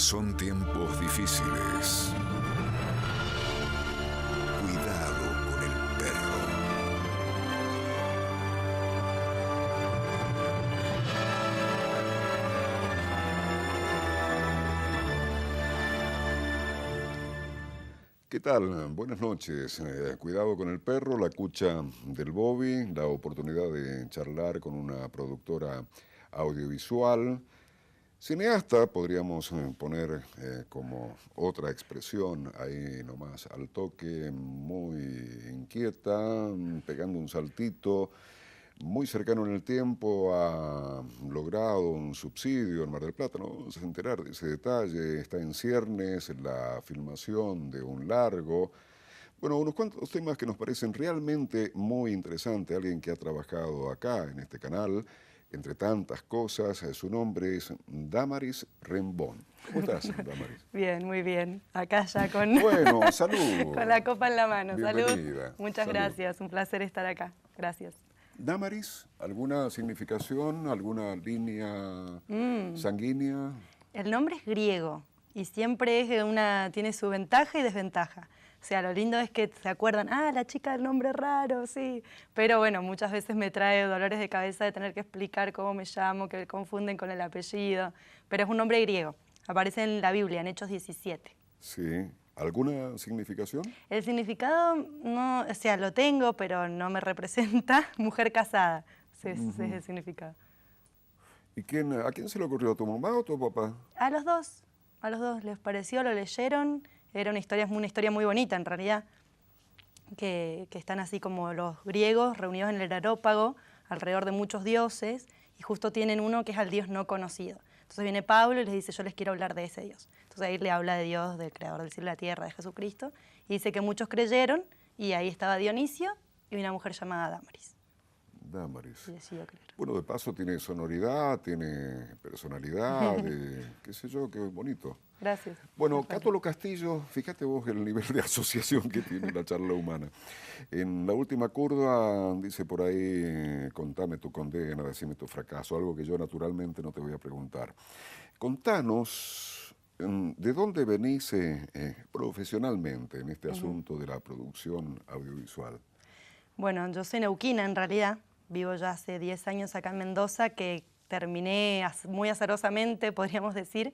Son tiempos difíciles. Cuidado con el perro. ¿Qué tal? Buenas noches. Cuidado con el perro, la cucha del Bobby, la oportunidad de charlar con una productora audiovisual. Cineasta, podríamos poner como otra expresión ahí nomás al toque, muy inquieta, pegando un saltito, muy cercano en el tiempo, ha logrado un subsidio en Mar del Plata, no vamos a enterar de ese detalle, está en ciernes la filmación de un largo. Bueno, unos cuantos temas que nos parecen realmente muy interesantes, alguien que ha trabajado acá en este canal, entre tantas cosas. Su nombre es Damaris Rembón. ¿Cómo estás, Damaris? Bien, muy bien. Acá ya con, Bueno, salud. con la copa en la mano. Bienvenida. Salud. Muchas Salud. gracias. Un placer estar acá. Gracias. Damaris, ¿alguna significación, alguna línea sanguínea? El nombre es griego y siempre tiene su ventaja y desventaja. O sea, lo lindo es que se acuerdan, la chica del nombre raro, sí. Pero bueno, muchas veces me trae dolores de cabeza de tener que explicar cómo me llamo, que confunden con el apellido. Pero es un nombre griego. Aparece en la Biblia, en Hechos 17. Sí. ¿Alguna significación? El significado, no, o sea, lo tengo, pero no me representa. Mujer casada, ese es el significado. ¿Y a quién se le ocurrió? ¿A tu mamá o a tu papá? A los dos les pareció, lo leyeron. Era una historia muy bonita en realidad, que están así como los griegos reunidos en el Areópago, alrededor de muchos dioses, y justo tienen uno que es al dios no conocido. Entonces viene Pablo y les dice, yo les quiero hablar de ese Dios. Entonces ahí le habla de Dios, del creador del cielo y la tierra, de Jesucristo, y dice que muchos creyeron, y ahí estaba Dionisio y una mujer llamada Damaris. Damaris. Y decidió creer. Bueno, de paso tiene sonoridad, tiene personalidad, qué sé yo, qué bonito. Gracias. Bueno, Cátolo Castillo, fíjate vos el nivel de asociación que tiene la charla humana. En la última curva dice por ahí, contame tu condena, decime tu fracaso, algo que yo naturalmente no te voy a preguntar. Contanos, ¿de dónde venís profesionalmente en este asunto de la producción audiovisual? Bueno, yo soy neuquina en realidad, vivo ya hace 10 años acá en Mendoza, que terminé muy azarosamente, podríamos decir,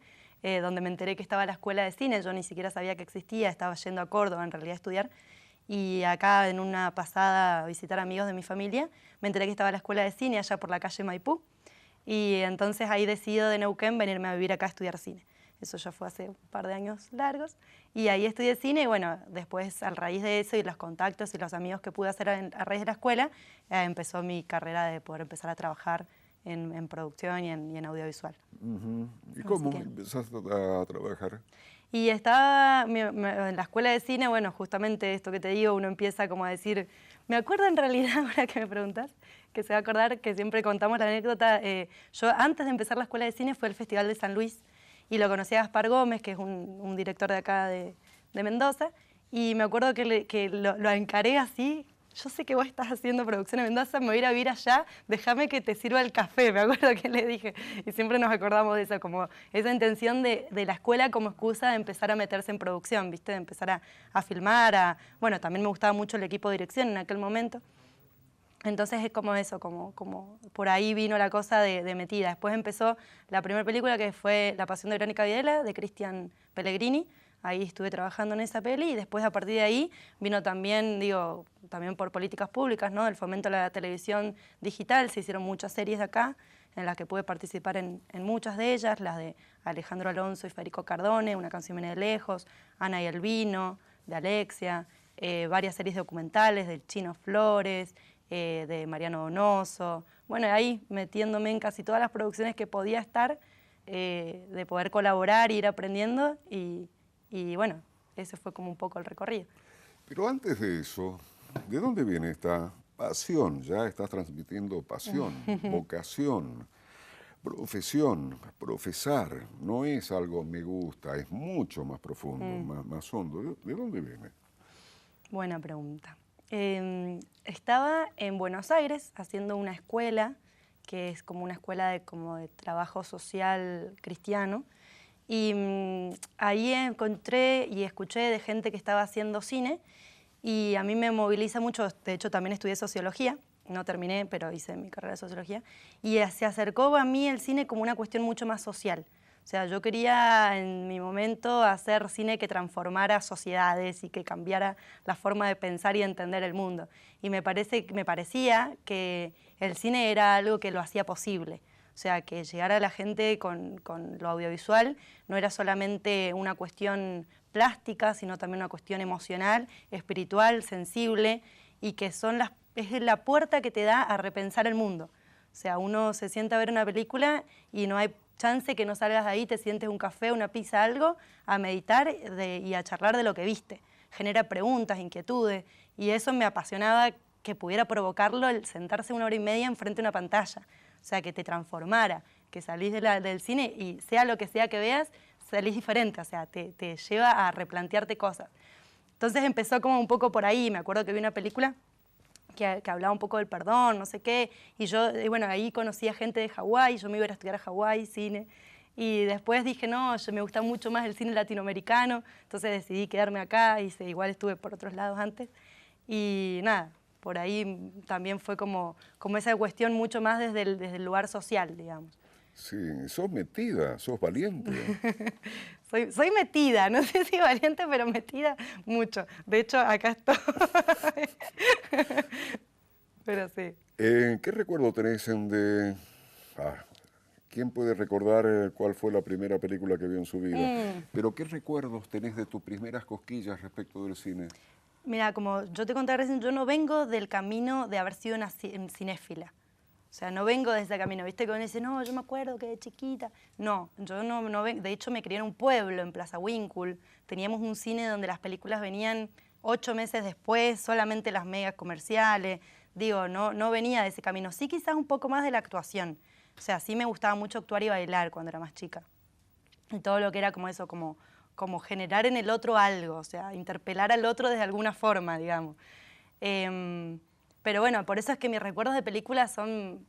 donde me enteré que estaba la escuela de cine. Yo ni siquiera sabía que existía, estaba yendo a Córdoba en realidad a estudiar, y acá en una pasada a visitar amigos de mi familia, me enteré que estaba la escuela de cine allá por la calle Maipú, y entonces ahí decido de Neuquén venirme a vivir acá a estudiar cine. Eso ya fue hace un par de años largos, y ahí estudié cine, y bueno, después a raíz de eso y los contactos y los amigos que pude hacer a raíz de la escuela, empezó mi carrera de poder empezar a trabajar en producción y en audiovisual. ¿Y cómo empezaste a trabajar? Y estaba en la escuela de cine, bueno, justamente esto que te digo, uno empieza como a decir, me acuerdo en realidad, ahora que me preguntas, que se va a acordar que siempre contamos la anécdota, yo antes de empezar la escuela de cine fue el Festival de San Luis, y lo conocí a Gaspar Gómez, que es un director de acá de Mendoza, y me acuerdo que lo encaré así. Yo sé que vos estás haciendo producción en Mendoza, me voy a ir a vivir allá, déjame que te sirva el café, me acuerdo que le dije. Y siempre nos acordamos de eso, como esa intención de la escuela como excusa de empezar a meterse en producción, ¿viste? De empezar a filmar, bueno, también me gustaba mucho el equipo de dirección en aquel momento. Entonces es como eso, como por ahí vino la cosa de metida. Después empezó la primera película, que fue La Pasión de Verónica Videla, de Cristian Pellegrini. Ahí estuve trabajando en esa peli, y después a partir de ahí vino también, también por políticas públicas, ¿no? El fomento de la televisión digital. Se hicieron muchas series de acá, en las que pude participar en muchas de ellas, las de Alejandro Alonso y Federico Cardone, Una canción viene de lejos, Ana y el vino, de Alexia, varias series documentales del Chino Flores, de Mariano Donoso. Bueno, ahí metiéndome en casi todas las producciones que podía estar, de poder colaborar, ir aprendiendo, y bueno, ese fue como un poco el recorrido. Pero antes de eso, ¿de dónde viene esta pasión? Ya estás transmitiendo pasión, vocación, profesión, profesar. No es algo me gusta, es mucho más profundo, más hondo. ¿De dónde viene? Buena pregunta. Estaba en Buenos Aires haciendo una escuela, que es como una escuela de trabajo social cristiano, Y ahí encontré y escuché de gente que estaba haciendo cine y a mí me moviliza mucho, de hecho también estudié sociología, no terminé, pero hice mi carrera de sociología, y se acercó a mí el cine como una cuestión mucho más social. O sea, yo quería en mi momento hacer cine que transformara sociedades y que cambiara la forma de pensar y entender el mundo. Y me parecía que el cine era algo que lo hacía posible. O sea, que llegar a la gente con lo audiovisual no era solamente una cuestión plástica, sino también una cuestión emocional, espiritual, sensible, y que es la puerta que te da a repensar el mundo. O sea, uno se sienta a ver una película y no hay chance que no salgas de ahí, te sientes un café, una pizza, algo, a meditar y a charlar de lo que viste. Genera preguntas, inquietudes, y eso me apasionaba que pudiera provocarlo el sentarse 1 hora y media enfrente de una pantalla. O sea, que te transformara, que salís del cine y sea lo que sea que veas, salís diferente, o sea, te lleva a replantearte cosas. Entonces empezó como un poco por ahí, me acuerdo que vi una película que hablaba un poco del perdón, no sé qué, y yo, bueno, ahí conocí a gente de Hawái, yo me iba a estudiar a Hawái, cine, y después dije, no, me gusta mucho más el cine latinoamericano, entonces decidí quedarme acá, igual estuve por otros lados antes, y nada, por ahí también fue como esa cuestión mucho más desde el lugar social, digamos. Sí, sos metida, sos valiente. Soy metida, no sé si valiente, pero metida mucho. De hecho, acá estoy. Pero sí. ¿Qué recuerdo tenés ¿quién puede recordar cuál fue la primera película que vio en su vida? Pero ¿qué recuerdos tenés de tus primeras cosquillas respecto del cine? Mira, como yo te conté recién, yo no vengo del camino de haber sido una cinéfila. O sea, no vengo de ese camino, ¿viste? Que uno dice, no, yo me acuerdo que de chiquita. No, yo no vengo. De hecho, me crié en un pueblo, en Plaza Winkle. Teníamos un cine donde las películas venían 8 meses después, solamente las megas comerciales. Digo, no venía de ese camino. Sí, quizás un poco más de la actuación. O sea, sí me gustaba mucho actuar y bailar cuando era más chica. Y todo lo que era como eso, como generar en el otro algo, o sea, interpelar al otro de alguna forma, digamos. Pero bueno, por eso es que mis recuerdos de películas son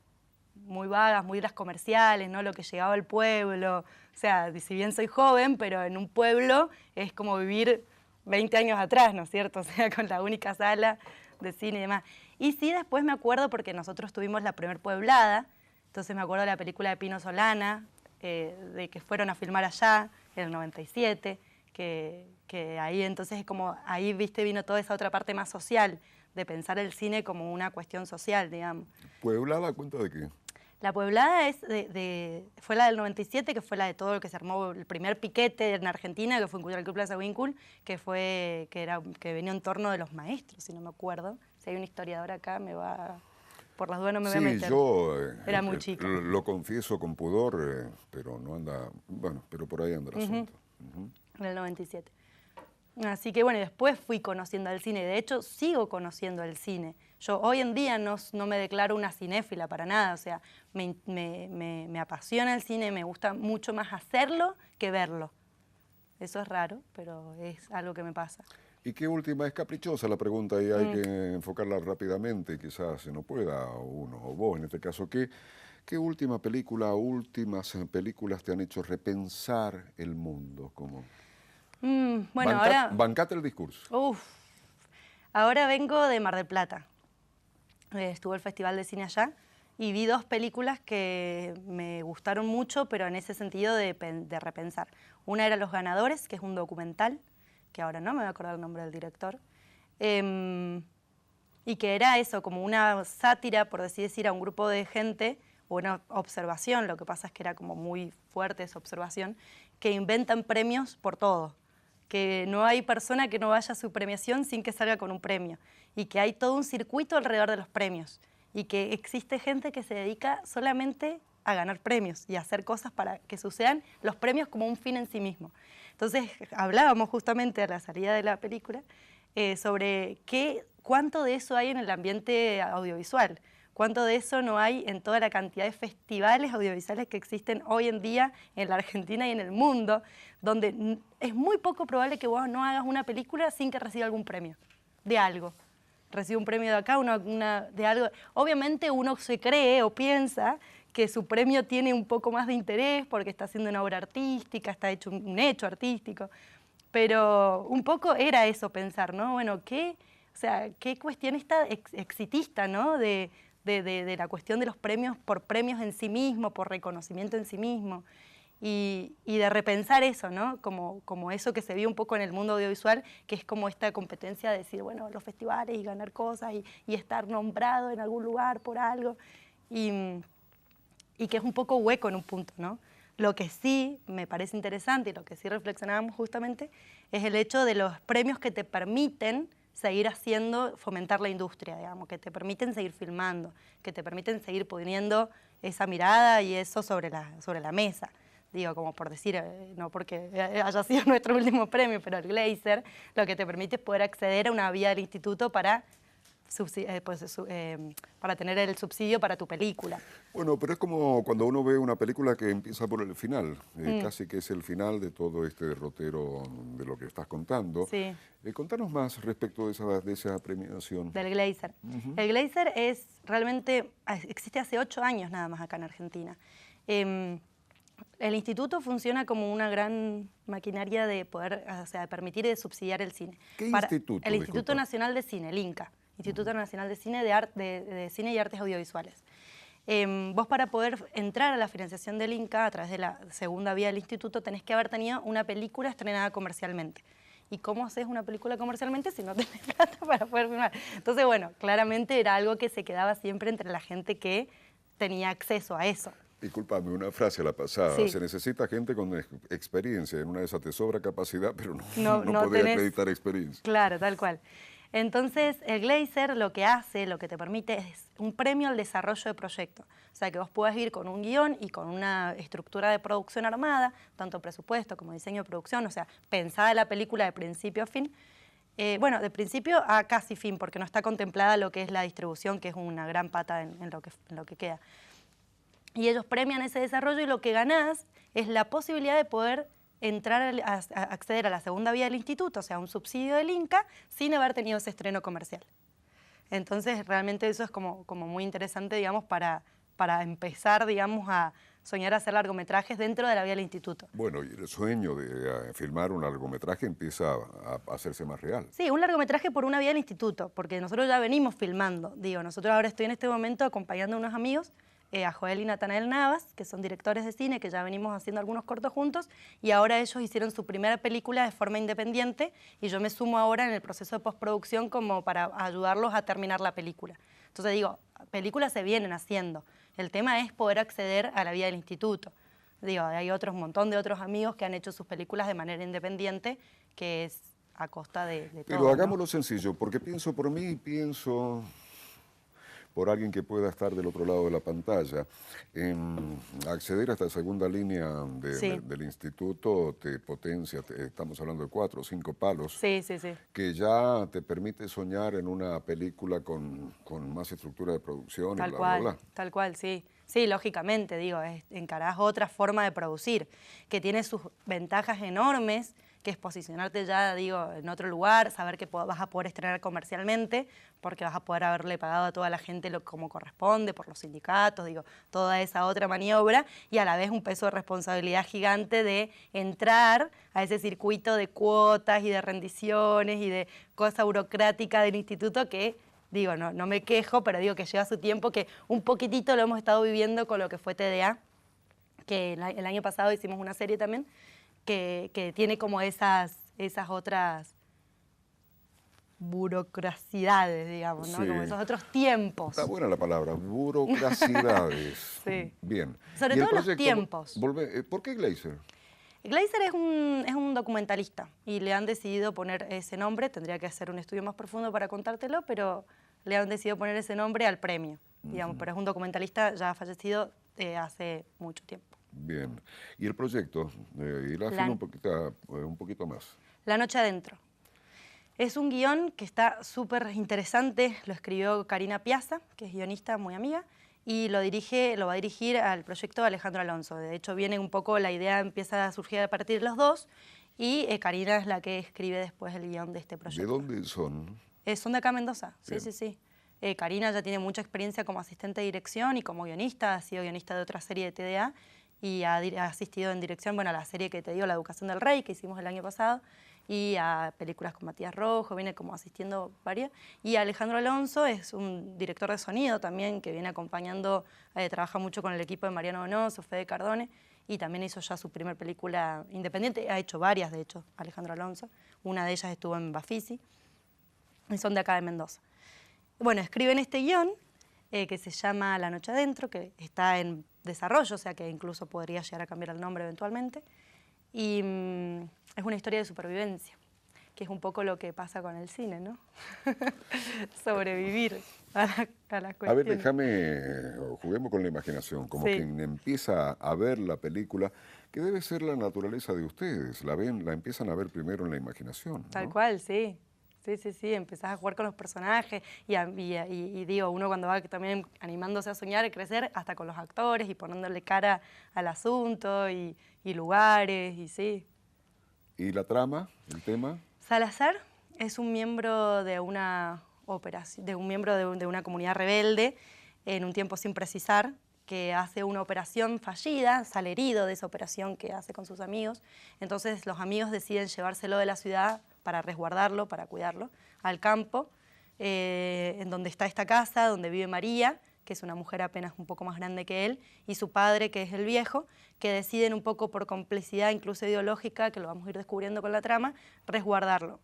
muy vagas, muy de las comerciales, ¿no? Lo que llegaba al pueblo. O sea, si bien soy joven, pero en un pueblo es como vivir 20 años atrás, ¿no es cierto? O sea, con la única sala de cine y demás. Y sí, después me acuerdo, porque nosotros tuvimos la primer pueblada, entonces me acuerdo de la película de Pino Solana, de que fueron a filmar allá, en el 97, que ahí entonces es como, ahí viste, vino toda esa otra parte más social, de pensar el cine como una cuestión social, digamos. ¿Pueblada cuenta de qué? La Pueblada fue la del 97, que fue la de todo lo que se armó, el primer piquete en Argentina, que fue en Cultural Club Plaza Winkle, que venía en torno de los maestros, si no me acuerdo. Si hay un historiador acá, por las dudas no me voy a meter. Sí, yo era muy chica. Lo confieso con pudor, pero no anda, bueno, pero por ahí anda el asunto. En el 97. Así que bueno, después fui conociendo el cine. De hecho, sigo conociendo el cine. Yo hoy en día no me declaro una cinéfila para nada. O sea, me apasiona el cine, me gusta mucho más hacerlo que verlo. Eso es raro, pero es algo que me pasa. ¿Y qué última? Es caprichosa la pregunta y hay que enfocarla rápidamente. Quizás se no pueda, o uno, o vos en este caso. ¿Qué última película o últimas películas te han hecho repensar el mundo? Bueno, ahora... Bancate el discurso. Ahora vengo de Mar del Plata. Estuvo el Festival de Cine allá y vi 2 películas que me gustaron mucho, pero en ese sentido de repensar. Una era Los Ganadores, que es un documental, que ahora no me voy a acordar el nombre del director, y que era eso, como una sátira, por así decir, a un grupo de gente, o una observación, lo que pasa es que era como muy fuerte esa observación, que inventan premios por todo. Que no hay persona que no vaya a su premiación sin que salga con un premio, y que hay todo un circuito alrededor de los premios, y que existe gente que se dedica solamente a ganar premios y a hacer cosas para que sucedan los premios como un fin en sí mismo. Entonces hablábamos justamente a la salida de la película sobre cuánto de eso hay en el ambiente audiovisual, cuánto de eso no hay en toda la cantidad de festivales audiovisuales que existen hoy en día en la Argentina y en el mundo, donde es muy poco probable que vos no hagas una película sin que reciba algún premio de algo. Recibe un premio de acá, de algo. Obviamente uno se cree o piensa que su premio tiene un poco más de interés porque está haciendo una obra artística, está hecho un hecho artístico. Pero un poco era eso pensar, ¿no? Bueno, ¿qué cuestión está exitista, ¿no? De la cuestión de los premios por premios en sí mismo, por reconocimiento en sí mismo. Y de repensar eso, ¿no? Como eso que se vio un poco en el mundo audiovisual, que es como esta competencia de decir, bueno, los festivales y ganar cosas y estar nombrado en algún lugar por algo. Y que es un poco hueco en un punto, ¿no? Lo que sí me parece interesante y lo que sí reflexionábamos justamente es el hecho de los premios que te permiten seguir haciendo, fomentar la industria, digamos, que te permiten seguir filmando, que te permiten seguir poniendo esa mirada y eso sobre la mesa. Digo, como por decir, no porque haya sido nuestro último premio, pero el Glaser lo que te permite es poder acceder a una vía del instituto para tener el subsidio para tu película. Bueno, pero es como cuando uno ve una película que empieza por el final, casi que es el final de todo este derrotero de lo que estás contando. Sí. Contanos más respecto de esa premiación. Del Glaser. El Glaser existe hace 8 años nada más acá en Argentina. El instituto funciona como una gran maquinaria de poder, de permitir y de subsidiar el cine. ¿Qué instituto? El Instituto Nacional de Cine, el INCA. Instituto Nacional de Cine de Cine y Artes Audiovisuales. Vos para poder entrar a la financiación del INCA a través de la segunda vía del instituto tenés que haber tenido una película estrenada comercialmente. ¿Y cómo haces una película comercialmente si no tenés plata para poder filmar? Entonces, bueno, claramente era algo que se quedaba siempre entre la gente que tenía acceso a eso. Disculpame, una frase a la pasada. Sí. Se necesita gente con experiencia. En una de esas te sobra capacidad, pero no podés tenés, acreditar experiencia. Claro, tal cual. Entonces, el Glaser lo que te permite es un premio al desarrollo de proyecto. O sea, que vos puedas ir con un guión y con una estructura de producción armada, tanto presupuesto como diseño de producción, o sea, pensada la película de principio a fin. Bueno, de principio a casi fin, porque no está contemplada lo que es la distribución, que es una gran pata en lo que queda. Y ellos premian ese desarrollo y lo que ganás es la posibilidad de poder acceder a la segunda vía del instituto, o sea, un subsidio del INCA, sin haber tenido ese estreno comercial. Entonces, realmente eso es como muy interesante, digamos, para empezar, digamos, a soñar a hacer largometrajes dentro de la vía del instituto. Bueno, y el sueño de filmar un largometraje empieza a hacerse más real. Sí, un largometraje por una vía del instituto, porque nosotros ya venimos filmando. Digo, nosotros ahora estoy en este momento acompañando a unos amigos, a Joel y Natanael Navas, que son directores de cine, que ya venimos haciendo algunos cortos juntos, y ahora ellos hicieron su primera película de forma independiente, y yo me sumo ahora en el proceso de postproducción como para ayudarlos a terminar la película. Entonces digo, películas se vienen haciendo, el tema es poder acceder a la vía del instituto. Digo, hay un montón de otros amigos que han hecho sus películas de manera independiente, que es a costa de todo. Pero hagámoslo sencillo, porque pienso por mí y pienso por alguien que pueda estar del otro lado de la pantalla. Acceder a esta segunda línea del instituto te potencia, estamos hablando de 4 o 5 palos, que ya te permite soñar en una película con más estructura de producción y bla, bla, bla. Tal cual, sí. Sí, lógicamente, digo, encarás otra forma de producir, que tiene sus ventajas enormes, que es posicionarte ya, digo, en otro lugar, saber que vas a poder estrenar comercialmente, porque vas a poder haberle pagado a toda la gente como corresponde, por los sindicatos, digo, toda esa otra maniobra, y a la vez un peso de responsabilidad gigante de entrar a ese circuito de cuotas y de rendiciones y de cosa burocrática del instituto que, digo, no me quejo, pero digo que lleva su tiempo, que un poquitito lo hemos estado viviendo con lo que fue TDA, que el año pasado hicimos una serie también, que tiene como esas otras burocracidades, digamos, ¿no? Sí. Como esos otros tiempos. Está buena la palabra, burocracidades. Sí. Bien. Sobre todo los tiempos. ¿Por qué Glaser? Glaser es un documentalista y le han decidido poner ese nombre, tendría que hacer un estudio más profundo para contártelo, pero le han decidido poner ese nombre al premio, digamos, pero es un documentalista ya fallecido hace mucho tiempo. Bien. ¿Y el proyecto? Y la un poquito más. La noche adentro. Es un guión que está súper interesante, lo escribió Karina Piazza, que es guionista muy amiga, y lo va a dirigir al proyecto Alejandro Alonso. De hecho, viene un poco, la idea empieza a surgir a partir de los dos, y Karina es la que escribe después el guión de este proyecto. ¿De dónde son? Son de acá, Mendoza, sí. Karina ya tiene mucha experiencia como asistente de dirección y como guionista, ha sido guionista de otra serie de TDA y ha asistido en dirección, bueno, a la serie que te digo, La Educación del Rey, que hicimos el año pasado, y a películas con Matías Rojo, viene como asistiendo varias. Y Alejandro Alonso es un director de sonido también, que viene acompañando, trabaja mucho con el equipo de Mariano Donoso, Fede Cardone, y también hizo ya su primer película independiente, ha hecho varias, de hecho, Alejandro Alonso. Una de ellas estuvo en Bafisi, y son de acá de Mendoza. Bueno, escriben este guión, que se llama La Noche Adentro, que está en desarrollo, o sea que incluso podría llegar a cambiar el nombre eventualmente. Y es una historia de supervivencia, que es un poco lo que pasa con el cine, ¿no? Sobrevivir a las cuestiones. A ver, déjame, juguemos con la imaginación, como quien empieza a ver la película, que debe ser la naturaleza de ustedes, la empiezan a ver primero en la imaginación, ¿no? Tal cual, sí. Sí, empezás a jugar con los personajes y digo, uno cuando va también animándose a soñar y crecer, hasta con los actores y poniéndole cara al asunto y lugares, y sí. ¿Y la trama, el tema? Salazar es un miembro de una operación, de una comunidad rebelde, en un tiempo sin precisar, que hace una operación fallida, sale herido de esa operación que hace con sus amigos. Entonces los amigos deciden llevárselo de la ciudad para resguardarlo, para cuidarlo, al campo, en donde está esta casa, donde vive María, que es una mujer apenas un poco más grande que él, y su padre, que es el viejo, que deciden un poco por complicidad, incluso ideológica, que lo vamos a ir descubriendo con la trama, resguardarlo.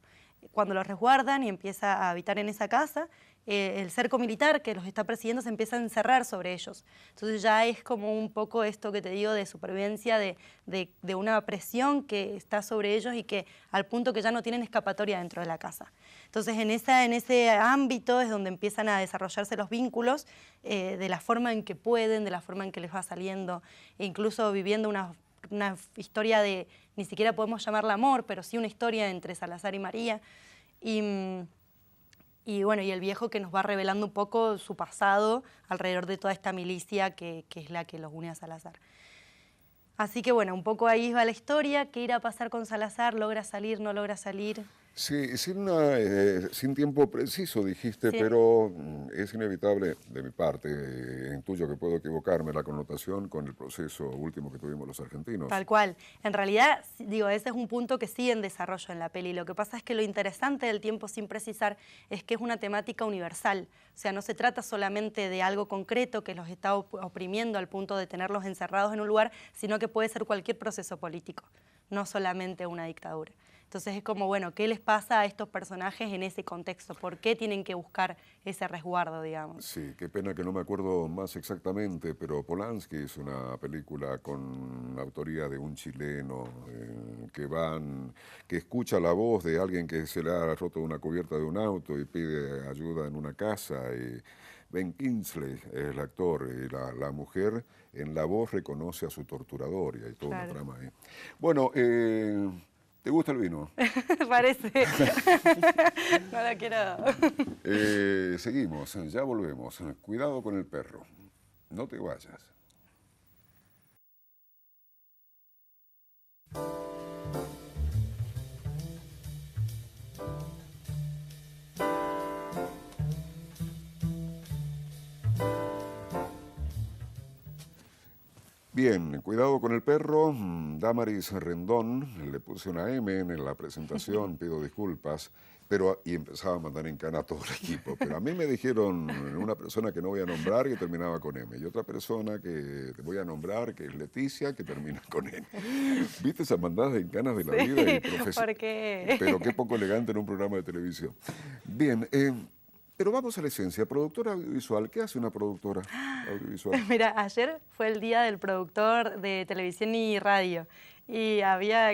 Cuando lo resguardan y empieza a habitar en esa casa, el cerco militar que los está persiguiendo se empieza a encerrar sobre ellos. Entonces ya es como un poco esto que te digo de supervivencia, de una presión que está sobre ellos y que al punto que ya no tienen escapatoria dentro de la casa. Entonces en ese ámbito es donde empiezan a desarrollarse los vínculos de la forma en que pueden, de la forma en que les va saliendo, e incluso viviendo una historia de, ni siquiera podemos llamarla amor, pero sí una historia entre Salazar y María. Y bueno, y el viejo que nos va revelando un poco su pasado alrededor de toda esta milicia que es la que los une a Salazar. Así que bueno, un poco ahí va la historia. ¿Qué irá a pasar con Salazar? ¿Logra salir? ¿No logra salir? Sí, sin tiempo preciso dijiste, Sí. pero es inevitable de mi parte, intuyo que puedo equivocarme, la connotación con el proceso último que tuvimos los argentinos. Tal cual. En realidad, digo, ese es un punto que sigue en desarrollo en la peli. Lo que pasa es que lo interesante del tiempo sin precisar es que es una temática universal. O sea, no se trata solamente de algo concreto que los está oprimiendo al punto de tenerlos encerrados en un lugar, sino que puede ser cualquier proceso político, no solamente una dictadura. Entonces es como, bueno, ¿qué les pasa a estos personajes en ese contexto? ¿Por qué tienen que buscar ese resguardo, digamos? Sí, qué pena que no me acuerdo más exactamente, pero Polanski es una película con la autoría de un chileno que escucha la voz de alguien que se le ha roto una cubierta de un auto y pide ayuda en una casa. Y Ben Kingsley es el actor y la mujer en la voz reconoce a su torturador y hay toda una trama ahí. Bueno, ¿te gusta el vino? Parece. No la quiero. Seguimos, ya volvemos. Cuidado con el perro. No te vayas. Bien, cuidado con el perro. Damaris Rendón, le puse una M en la presentación, pido disculpas, y empezaba a mandar en cana a todo el equipo. Pero a mí me dijeron una persona que no voy a nombrar que terminaba con M, y otra persona que te voy a nombrar que es Leticia, que termina con N. ¿Viste esas mandadas en canas de la vida? Y ¿Por qué? Pero qué poco elegante en un programa de televisión. Bien, pero vamos a la esencia. Productora audiovisual, ¿qué hace una productora audiovisual? Mira, ayer fue el día del productor de televisión y radio. Y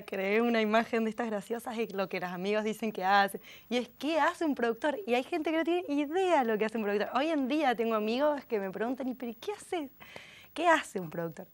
creé una imagen de estas graciosas y lo que los amigos dicen que hace. Y es, ¿qué hace un productor? Y hay gente que no tiene idea de lo que hace un productor. Hoy en día tengo amigos que me preguntan, ¿pero qué hace? ¿Qué hace un productor?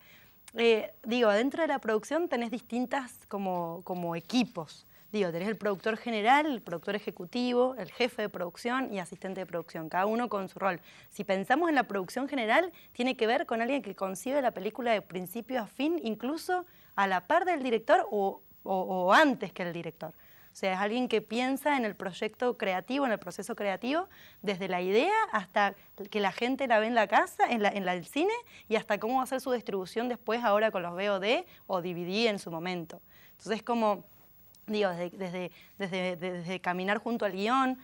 Digo, dentro de la producción tenés distintas como equipos. Digo, tenés el productor general, el productor ejecutivo, el jefe de producción y asistente de producción, cada uno con su rol. Si pensamos en la producción general, tiene que ver con alguien que concibe la película de principio a fin, incluso a la par del director o antes que el director. O O sea, es alguien que piensa en el proyecto creativo, en el proceso creativo, desde la idea hasta que la gente la ve en la casa, el cine, y hasta cómo va a ser su distribución después ahora con los VOD o DVD en su momento. Entonces, como, digo, desde caminar junto al guión,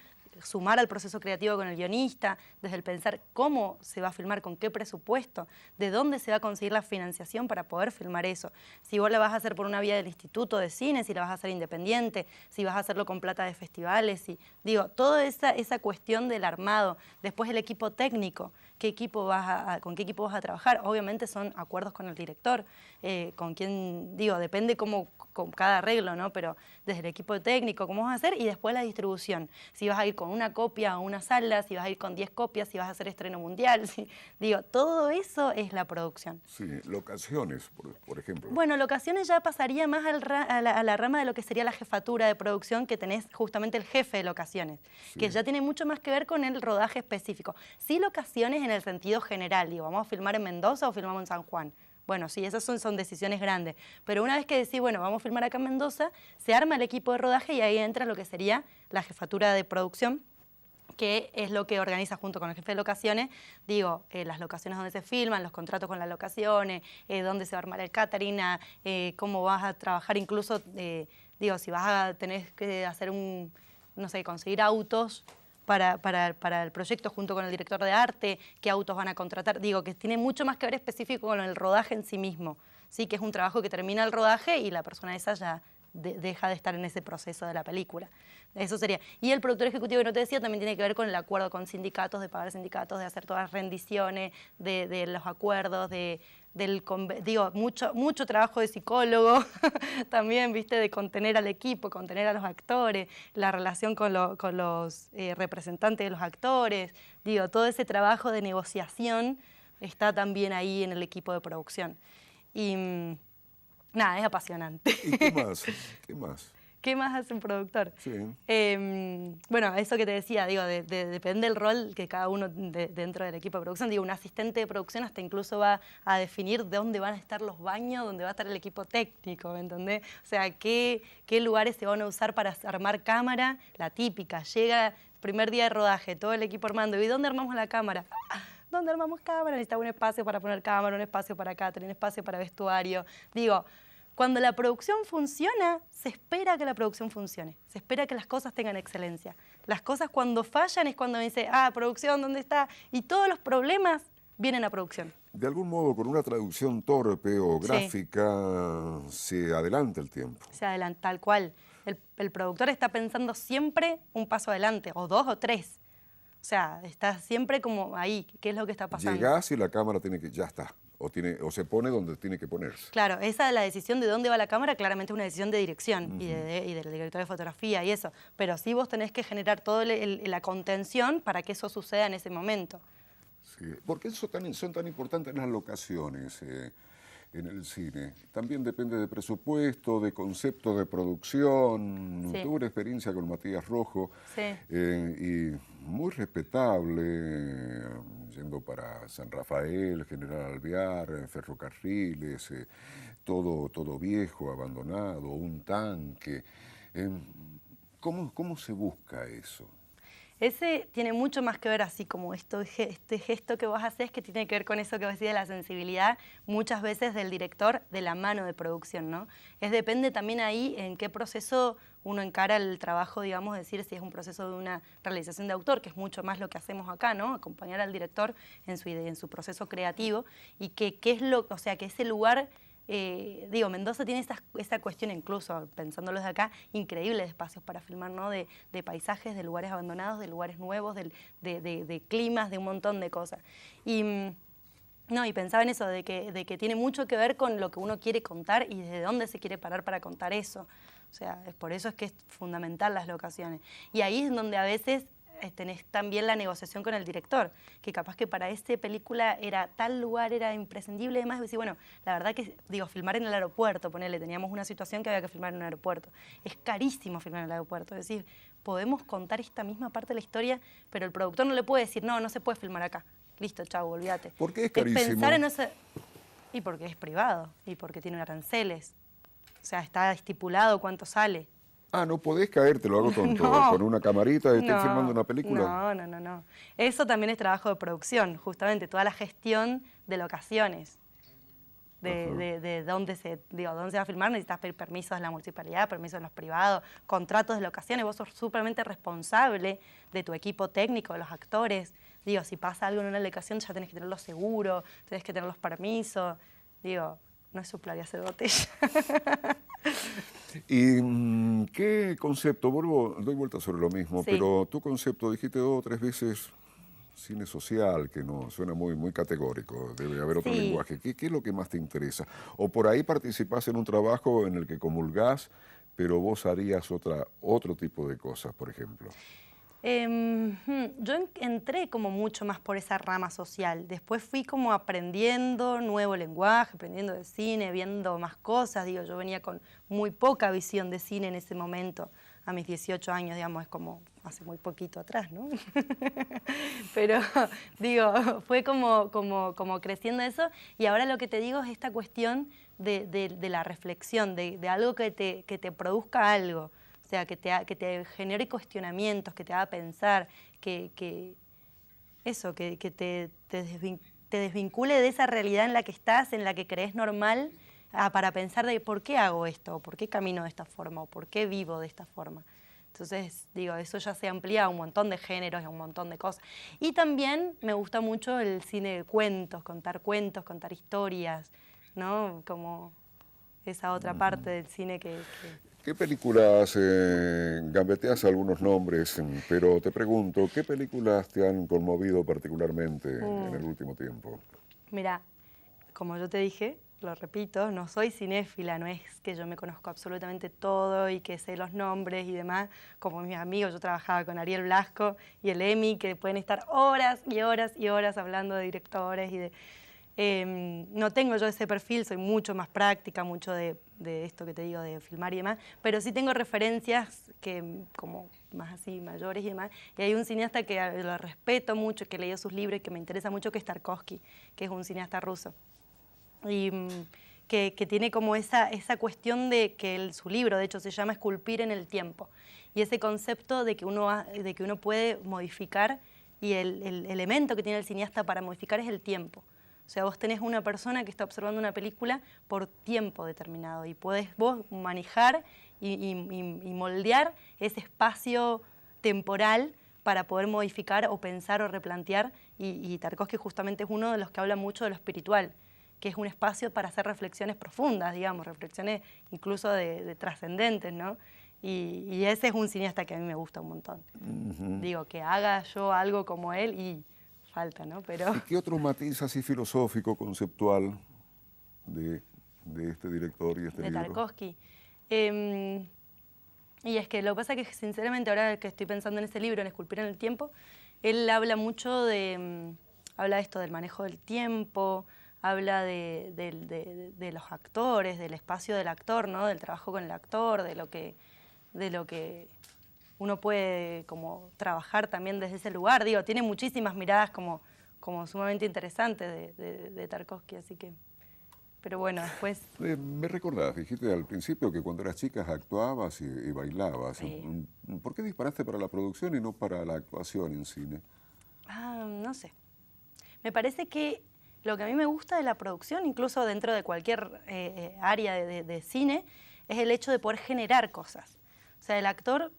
sumar al proceso creativo con el guionista, desde el pensar cómo se va a filmar, con qué presupuesto, de dónde se va a conseguir la financiación para poder filmar eso. Si vos la vas a hacer por una vía del Instituto de Cine, si la vas a hacer independiente, si vas a hacerlo con plata de festivales, digo, toda esa cuestión del armado. Después el equipo técnico, con qué equipo vas a trabajar. Obviamente son acuerdos con el director, con quien, digo, depende con cada arreglo, ¿no? Pero desde el equipo técnico, cómo vas a hacer, y después la distribución. Si vas a ir con una copia a una sala, si vas a ir con 10 copias, si vas a hacer estreno mundial, digo, todo eso es la producción. Sí, locaciones, por ejemplo. Bueno, locaciones ya pasaría más a la rama de lo que sería la jefatura de producción, que tenés justamente el jefe de locaciones, que ya tiene mucho más que ver con el rodaje específico. Sí, locaciones en el sentido general, digo, vamos a filmar en Mendoza o filmamos en San Juan. Bueno, sí, esas son decisiones grandes. Pero una vez que decís, bueno, vamos a filmar acá en Mendoza, se arma el equipo de rodaje y ahí entra lo que sería la jefatura de producción, que es lo que organiza junto con el jefe de locaciones, digo, las locaciones donde se filman, los contratos con las locaciones, dónde se va a armar el catering, cómo vas a trabajar incluso, digo, si vas a tener que hacer no sé, conseguir autos para el proyecto junto con el director de arte, qué autos van a contratar, digo, que tiene mucho más que ver específico con el rodaje en sí mismo, ¿sí? Que es un trabajo que termina el rodaje y la persona esa ya deja de estar en ese proceso de la película. Eso sería. Y el productor ejecutivo que no te decía también tiene que ver con el acuerdo con sindicatos, de pagar sindicatos, de hacer todas las rendiciones, de los acuerdos, digo, mucho trabajo de psicólogo también, viste, de contener al equipo, contener a los actores, la relación con los representantes de los actores, digo, todo ese trabajo de negociación está también ahí en el equipo de producción. Y nada, es apasionante. ¿Y qué más? ¿Qué más? ¿Qué más hace un productor? Sí. Bueno, eso que te decía, digo, depende del rol que cada uno dentro del equipo de producción. Digo, un asistente de producción hasta incluso va a definir dónde van a estar los baños, dónde va a estar el equipo técnico, ¿me entendés? O sea, qué lugares se van a usar para armar cámara, la típica. Llega el primer día de rodaje, todo el equipo armando. ¿Y dónde armamos la cámara? ¿Dónde armamos cámara? Necesitaba un espacio para poner cámara, un espacio para catering, un espacio para vestuario. Digo, cuando la producción funciona, se espera que la producción funcione. Se espera que las cosas tengan excelencia. Las cosas cuando fallan es cuando me dice, producción, ¿dónde está? Y todos los problemas vienen a producción. De algún modo, con una traducción torpe o gráfica, se adelanta el tiempo. Se adelanta, tal cual. El productor está pensando siempre un paso adelante, o dos o tres. O sea, está siempre como ahí, ¿qué es lo que está pasando? Llegás y la cámara ya está. O se pone donde tiene que ponerse. Claro, esa es la decisión de dónde va la cámara, claramente es una decisión de dirección y del director de fotografía y eso. Pero sí vos tenés que generar toda la contención para que eso suceda en ese momento. Sí, ¿por qué son tan importantes las locaciones en el cine? También depende de presupuesto, de concepto de producción. Sí. Tuve una experiencia con Matías Rojo y muy respetable, yendo para San Rafael, General Alvear, ferrocarriles, todo viejo, abandonado, un tanque. ¿Cómo se busca eso? Ese tiene mucho más que ver así como este gesto que vos hacés, que tiene que ver con eso que vos decís de la sensibilidad, muchas veces del director, de la mano de producción, ¿no? Depende también ahí en qué proceso uno encara el trabajo, digamos, decir si es un proceso de una realización de autor, que es mucho más lo que hacemos acá, ¿no? Acompañar al director en su idea, en su proceso creativo, y que ese lugar... digo, Mendoza tiene esa cuestión, incluso pensándolo desde acá, increíbles espacios para filmar, ¿no? De paisajes, de lugares abandonados, de lugares nuevos, de climas, de un montón de cosas. Y pensaba en eso, de que tiene mucho que ver con lo que uno quiere contar y desde dónde se quiere parar para contar eso. O sea, por eso es que es fundamental las locaciones. Y ahí es donde a veces tenés también la negociación con el director, que capaz que para esta película tal lugar era imprescindible y demás, y decir, bueno, la verdad que, digo, filmar en el aeropuerto, teníamos una situación que había que filmar en un aeropuerto. Es carísimo filmar en el aeropuerto, es decir, podemos contar esta misma parte de la historia, pero el productor no le puede decir, no se puede filmar acá. Listo, chau, olvídate. ¿Por qué es carísimo? Pensar en eso, y porque es privado, y porque tiene aranceles. O sea, está estipulado cuánto sale. Ah, no podés caer, te lo hago tonto, No, con una camarita y estoy no, filmando una película. no. Eso también es trabajo de producción, justamente, toda la gestión de locaciones. De dónde dónde se va a filmar, necesitas pedir permisos de la municipalidad, permisos de los privados, contratos de locaciones, vos sos súpermente responsable de tu equipo técnico, de los actores. Digo, si pasa algo en una locación ya tenés que tenerlo seguro, tenés que tener los permisos. Digo, no es soplar y hacer botella. ¿Y qué concepto? Doy vuelta sobre lo mismo, Sí. pero tu concepto, dijiste 2 o 3 veces cine social, que no suena muy categórico, debe haber otro Sí. lenguaje. ¿Qué es lo que más te interesa? O por ahí participás en un trabajo en el que comulgás, pero vos harías otro tipo de cosas, por ejemplo. Yo entré como mucho más por esa rama social. Después fui como aprendiendo nuevo lenguaje, aprendiendo de cine, viendo más cosas. Digo, yo venía con muy poca visión de cine en ese momento. A mis 18 años, digamos, es como hace muy poquito atrás, ¿no? Pero, digo, fue como creciendo eso. Y ahora lo que te digo es esta cuestión de la reflexión, de algo que te produzca algo. O sea, que te genere cuestionamientos, que te haga pensar, que te desvincule de esa realidad en la que estás, en la que crees normal, para pensar de por qué hago esto, o por qué camino de esta forma, o por qué vivo de esta forma. Entonces, digo, eso ya se amplía a un montón de géneros y a un montón de cosas. Y también me gusta mucho el cine de cuentos, contar historias, ¿no? Como esa otra parte del cine que... ¿Qué películas, gambeteas algunos nombres, pero te pregunto, ¿qué películas te han conmovido particularmente en el último tiempo? Mira, como yo te dije, lo repito, no soy cinéfila, no es que yo me conozco absolutamente todo y que sé los nombres y demás, como mis amigos. Yo trabajaba con Ariel Blasco y el Emi, que pueden estar horas y horas y horas hablando de directores y de... no tengo yo ese perfil, soy mucho más práctica, mucho de esto que te digo, de filmar y demás, pero sí tengo referencias que como más así, mayores y demás. Y hay un cineasta que lo respeto mucho, que he leído sus libros y que me interesa mucho, que es Tarkovsky, que es un cineasta ruso. Y que tiene como esa cuestión de que su libro, de hecho, se llama Esculpir en el tiempo. Y ese concepto de que uno puede modificar, y el elemento que tiene el cineasta para modificar es el tiempo. O sea, vos tenés una persona que está observando una película por tiempo determinado y podés vos manejar y moldear ese espacio temporal para poder modificar o pensar o replantear. Y Tarkovsky justamente es uno de los que habla mucho de lo espiritual, que es un espacio para hacer reflexiones profundas, digamos, reflexiones incluso de trascendentes, ¿no? Y ese es un cineasta que a mí me gusta un montón. Digo, que haga yo algo como él y... falta, ¿no? Pero... ¿Y qué otro matiz así filosófico, conceptual de este director y este libro? De Tarkovsky. Y es que lo que pasa es que, sinceramente, ahora que estoy pensando en ese libro, en Esculpir en el tiempo, él habla mucho habla esto del manejo del tiempo, habla de los actores, del espacio del actor, ¿no? Del trabajo con el actor, de lo que uno puede como trabajar también desde ese lugar. Digo, tiene muchísimas miradas como sumamente interesantes de Tarkovsky, así que... Pero bueno, después... Me recordás, dijiste al principio que cuando eras chica actuabas y bailabas. Sí. ¿Por qué disparaste para la producción y no para la actuación en cine? No sé. Me parece que lo que a mí me gusta de la producción, incluso dentro de cualquier área de cine, es el hecho de poder generar cosas. O sea, el actor,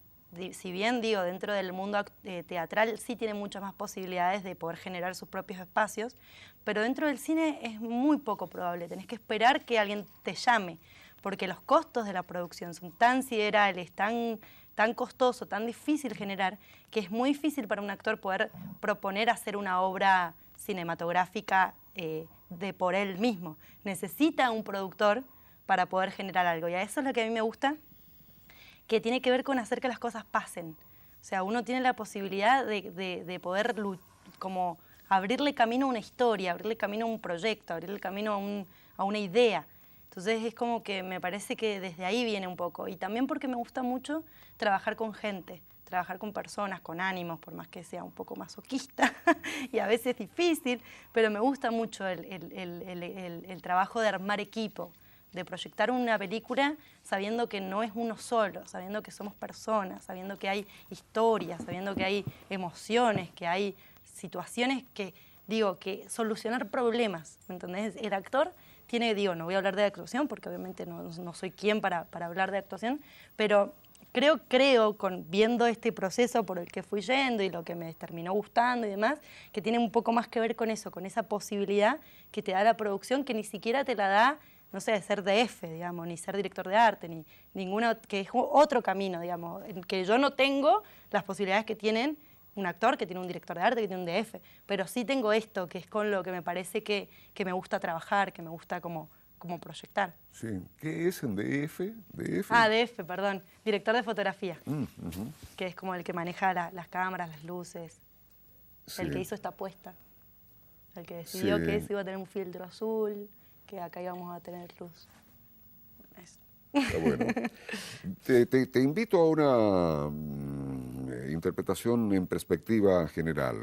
si bien digo, dentro del mundo teatral sí tiene muchas más posibilidades de poder generar sus propios espacios, pero dentro del cine es muy poco probable. Tenés que esperar que alguien te llame, porque los costos de la producción son tan siderales, tan costoso, tan difícil generar, que es muy difícil para un actor poder proponer hacer una obra cinematográfica por él mismo. Necesita un productor para poder generar algo, y a eso es lo que a mí me gusta, que tiene que ver con hacer que las cosas pasen. O sea, uno tiene la posibilidad de poder como abrirle camino a una historia, abrirle camino a un proyecto, abrirle camino a una idea. Entonces es como que me parece que desde ahí viene un poco. Y también porque me gusta mucho trabajar con gente, trabajar con personas, con ánimos, por más que sea un poco masoquista y a veces difícil, pero me gusta mucho el trabajo de armar equipo, de proyectar una película sabiendo que no es uno solo, sabiendo que somos personas, sabiendo que hay historias, sabiendo que hay emociones, que hay situaciones que, digo, que solucionar problemas, ¿me entendés? El actor tiene, digo, no voy a hablar de actuación porque obviamente no soy quien para hablar de actuación, pero creo viendo este proceso por el que fui yendo y lo que me terminó gustando y demás, que tiene un poco más que ver con eso, con esa posibilidad que te da la producción que ni siquiera te la da, no sé, ser DF, digamos, ni ser director de arte, ni ninguna, que es otro camino, digamos, en que yo no tengo las posibilidades que tienen un actor, que tiene un director de arte, que tiene un DF, pero sí tengo esto, que es con lo que me parece que me gusta trabajar, que me gusta como proyectar. Sí. ¿Qué es en DF? ¿DF? Ah, DF, perdón. Director de fotografía. Ujú. Que es como el que maneja las cámaras, las luces. Sí. El que hizo esta apuesta. El que decidió Sí. que eso iba a tener un filtro azul, que acá íbamos a tener luz. Eso. Está bueno. Te invito a una interpretación en perspectiva general.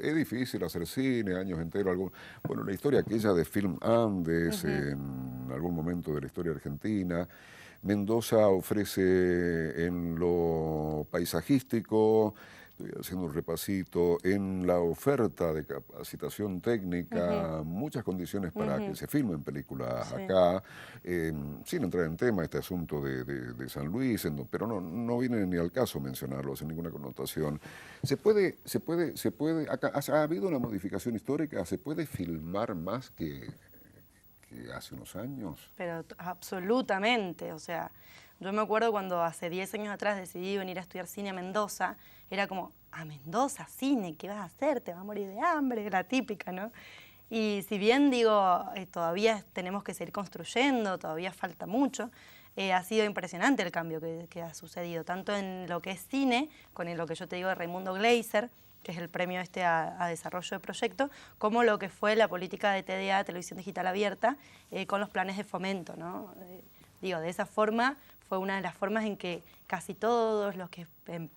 Es difícil hacer cine, años enteros. Bueno, la historia aquella de Film Andes, en algún momento de la historia argentina. Mendoza ofrece en lo paisajístico, estoy haciendo un repasito, en la oferta de capacitación técnica, muchas condiciones para que se filmen películas acá, sin entrar en tema este asunto de San Luis, pero no viene ni al caso mencionarlo sin ninguna connotación. ¿Se puede, acá ha habido una modificación histórica? ¿Se puede filmar más que hace unos años? Pero absolutamente, o sea, yo me acuerdo cuando hace 10 años atrás decidí venir a estudiar cine a Mendoza, era como, a Mendoza, cine, ¿qué vas a hacer? Te vas a morir de hambre, la típica, ¿no? Y si bien digo, todavía tenemos que seguir construyendo, todavía falta mucho, ha sido impresionante el cambio que ha sucedido, tanto en lo que es cine, con lo que yo te digo de Raimundo Gleiser, que es el premio a desarrollo de proyecto, como lo que fue la política de TDA, Televisión Digital Abierta, con los planes de fomento, ¿no? Digo, de esa forma fue una de las formas en que casi todos los que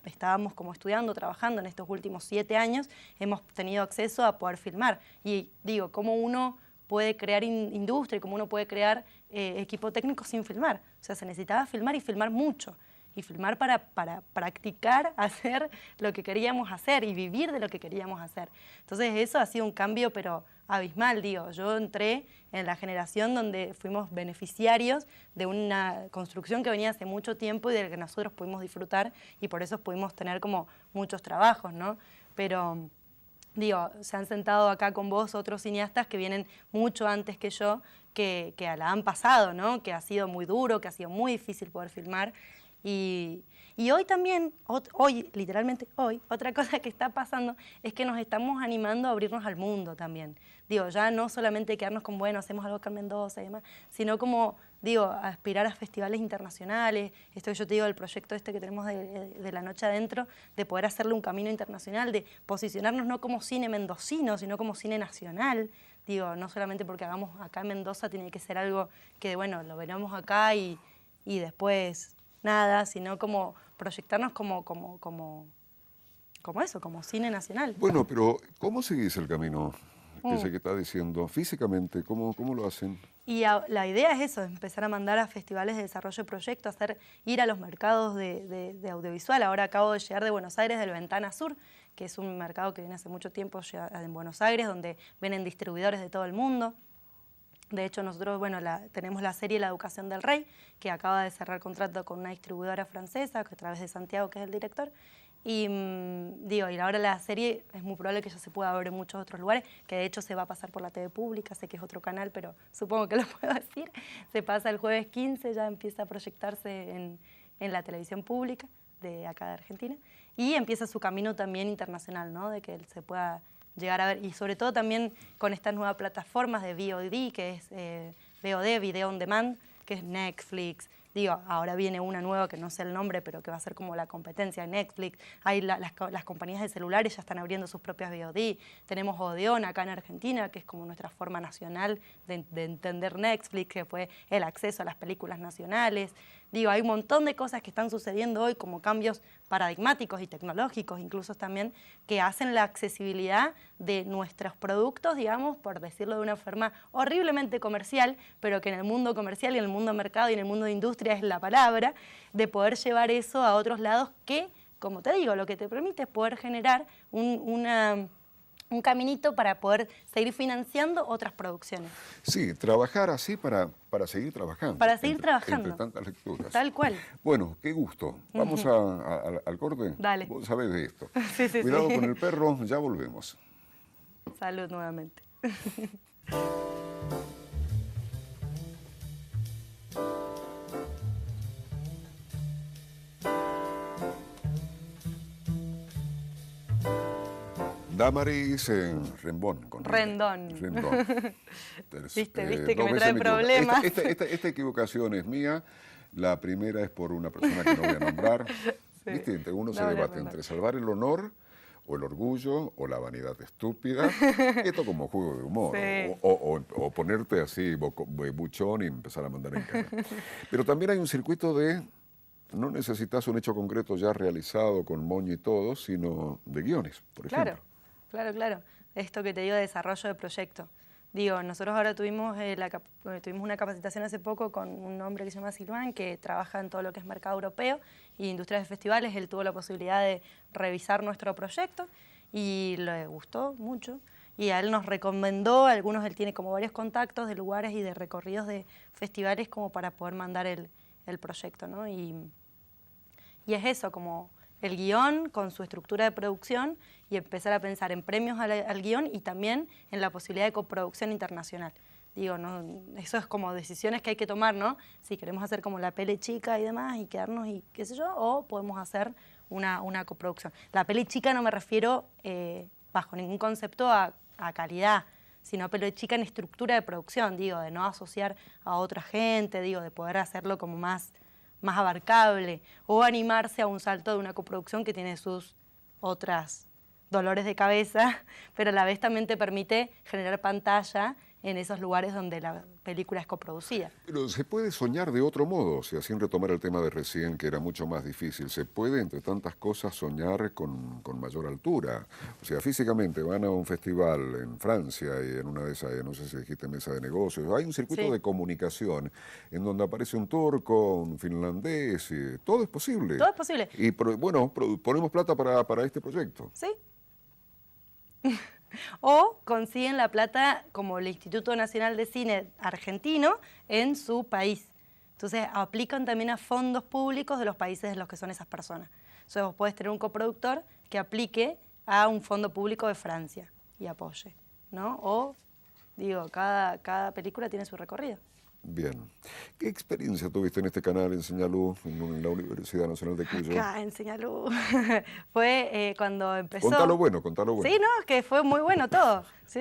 estábamos como estudiando, trabajando en estos últimos 7 años, hemos tenido acceso a poder filmar. Y digo, cómo uno puede crear industria y cómo uno puede crear equipo técnico sin filmar. O sea, se necesitaba filmar y filmar mucho. Y filmar para practicar hacer lo que queríamos hacer y vivir de lo que queríamos hacer. Entonces eso ha sido un cambio, pero abismal, digo. Yo entré en la generación donde fuimos beneficiarios de una construcción que venía hace mucho tiempo y de la que nosotros pudimos disfrutar y por eso pudimos tener como muchos trabajos, ¿no? Pero, digo, se han sentado acá con vos otros cineastas que vienen mucho antes que yo, que la han pasado, ¿no? Que ha sido muy duro, que ha sido muy difícil poder filmar. Y hoy también, literalmente hoy, otra cosa que está pasando es que nos estamos animando a abrirnos al mundo también. Digo, ya no solamente quedarnos con, bueno, hacemos algo acá en Mendoza y demás, sino como, digo, aspirar a festivales internacionales, esto que yo te digo, el proyecto este que tenemos de La Noche Adentro, de poder hacerle un camino internacional, de posicionarnos no como cine mendocino, sino como cine nacional. Digo, no solamente porque hagamos acá en Mendoza, tiene que ser algo que, bueno, lo veremos acá y después nada, sino como proyectarnos como eso, como cine nacional. Bueno, pero ¿cómo seguís el camino ese que está diciendo? Físicamente, ¿cómo lo hacen? Y la idea es eso, empezar a mandar a festivales de desarrollo de proyectos, ir a los mercados de audiovisual. Ahora acabo de llegar de Buenos Aires, del Ventana Sur, que es un mercado que viene hace mucho tiempo en Buenos Aires, donde vienen distribuidores de todo el mundo. De hecho, nosotros, bueno, tenemos la serie La Educación del Rey, que acaba de cerrar contrato con una distribuidora francesa, que a través de Santiago, que es el director. Y y ahora la serie es muy probable que ya se pueda ver en muchos otros lugares, que de hecho se va a pasar por la TV Pública, sé que es otro canal, pero supongo que lo puedo decir. Se pasa el jueves 15, ya empieza a proyectarse en la televisión pública de acá de Argentina. Y empieza su camino también internacional, ¿no? De que él se pueda llegar a ver, y sobre todo también con estas nuevas plataformas de VOD, que es VOD, Video On Demand, que es Netflix. Digo, ahora viene una nueva que no sé el nombre, pero que va a ser como la competencia de Netflix. Hay las compañías de celulares ya están abriendo sus propias VOD. Tenemos Odeon acá en Argentina, que es como nuestra forma nacional de entender Netflix, que fue el acceso a las películas nacionales. Digo, hay un montón de cosas que están sucediendo hoy, como cambios paradigmáticos y tecnológicos, incluso también, que hacen la accesibilidad de nuestros productos, digamos, por decirlo de una forma horriblemente comercial, pero que en el mundo comercial y en el mundo mercado y en el mundo de industria es la palabra, de poder llevar eso a otros lados que, como te digo, lo que te permite es poder generar un caminito para poder seguir financiando otras producciones. Sí, trabajar así para seguir trabajando. Para seguir trabajando. Entre tantas lecturas. Tal cual. Bueno, qué gusto. Vamos al corte. Dale. Vos sabés de esto. Sí. Cuidado con el perro, ya volvemos. Salud nuevamente. Damaris Rendón. Rendón. Viste que dos me veces trae equivoco. problemas. Esta equivocación es mía. La primera es por una persona que no voy a nombrar. Sí. ¿Viste? Uno se No, debate no. entre salvar el honor o el orgullo o la vanidad estúpida. Esto como juego de humor. Sí. O ponerte así buchón y empezar a mandar en cara. Pero también hay un circuito de... No necesitas un hecho concreto ya realizado con moño y todo, sino de guiones, por ejemplo. Claro. Esto que te digo de desarrollo de proyecto. Digo, nosotros ahora tuvimos una capacitación hace poco con un hombre que se llama Silván, que trabaja en todo lo que es mercado europeo y industrias de festivales. Él tuvo la posibilidad de revisar nuestro proyecto y le gustó mucho. Y a él nos recomendó, él tiene como varios contactos de lugares y de recorridos de festivales como para poder mandar el proyecto, ¿no? Y es eso, como el guión con su estructura de producción y empezar a pensar en premios al guión y también en la posibilidad de coproducción internacional. Digo, no, eso es como decisiones que hay que tomar, ¿no? Si queremos hacer como la peli chica y demás y quedarnos y qué sé yo, o podemos hacer una coproducción. La peli chica no me refiero bajo ningún concepto a calidad, sino peli chica en estructura de producción, digo, de no asociar a otra gente, digo, de poder hacerlo como más abarcable, o animarse a un salto de una coproducción que tiene sus otras dolores de cabeza, pero a la vez también te permite generar pantalla en esos lugares donde la película es coproducida. Pero se puede soñar de otro modo, o sea, sin retomar el tema de recién, que era mucho más difícil. Se puede, entre tantas cosas, soñar con mayor altura. O sea, físicamente van a un festival en Francia y en una de esas, no sé si dijiste mesa de negocios, hay un circuito de comunicación en donde aparece un turco, un finlandés, y todo es posible. Todo es posible. Y bueno, ponemos plata para este proyecto. Sí. O consiguen la plata como el Instituto Nacional de Cine argentino en su país. Entonces aplican también a fondos públicos de los países de los que son esas personas. Entonces vos podés tener un coproductor que aplique a un fondo público de Francia y apoye, ¿no? O, digo, cada película tiene su recorrido. Bien. ¿Qué experiencia tuviste en este canal Enseñaluz, en la Universidad Nacional de Cuyo? Acá, Enseñaluz. Fue cuando empezó... Contalo bueno. Sí, no, es que fue muy bueno todo. Sí.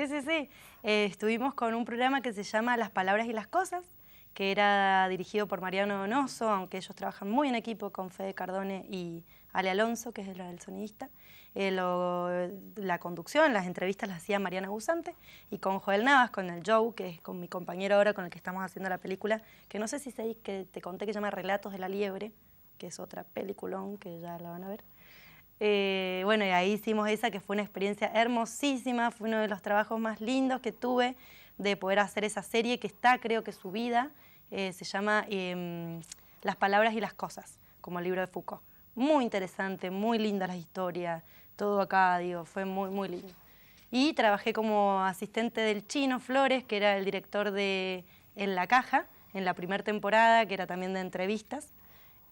Estuvimos con un programa que se llama Las Palabras y las Cosas, que era dirigido por Mariano Donoso, aunque ellos trabajan muy en equipo con Fede Cardone y Ale Alonso, que es el sonidista. La conducción, las entrevistas las hacía Mariana Gusante, y con Joel Navas, con el Joe, que es con mi compañero ahora con el que estamos haciendo la película, que no sé si sabéis que te conté, que se llama Relatos de la Liebre, que es otra peliculón que ya la van a ver. Bueno, y ahí hicimos esa, que fue una experiencia hermosísima, fue uno de los trabajos más lindos que tuve de poder hacer esa serie que está, creo que subida, se llama Las Palabras y las Cosas, como el libro de Foucault. Muy interesante, muy linda la historia, todo acá, digo, fue muy lindo. Y trabajé como asistente del Chino Flores, que era el director de En la Caja, en la primera temporada, que era también de entrevistas.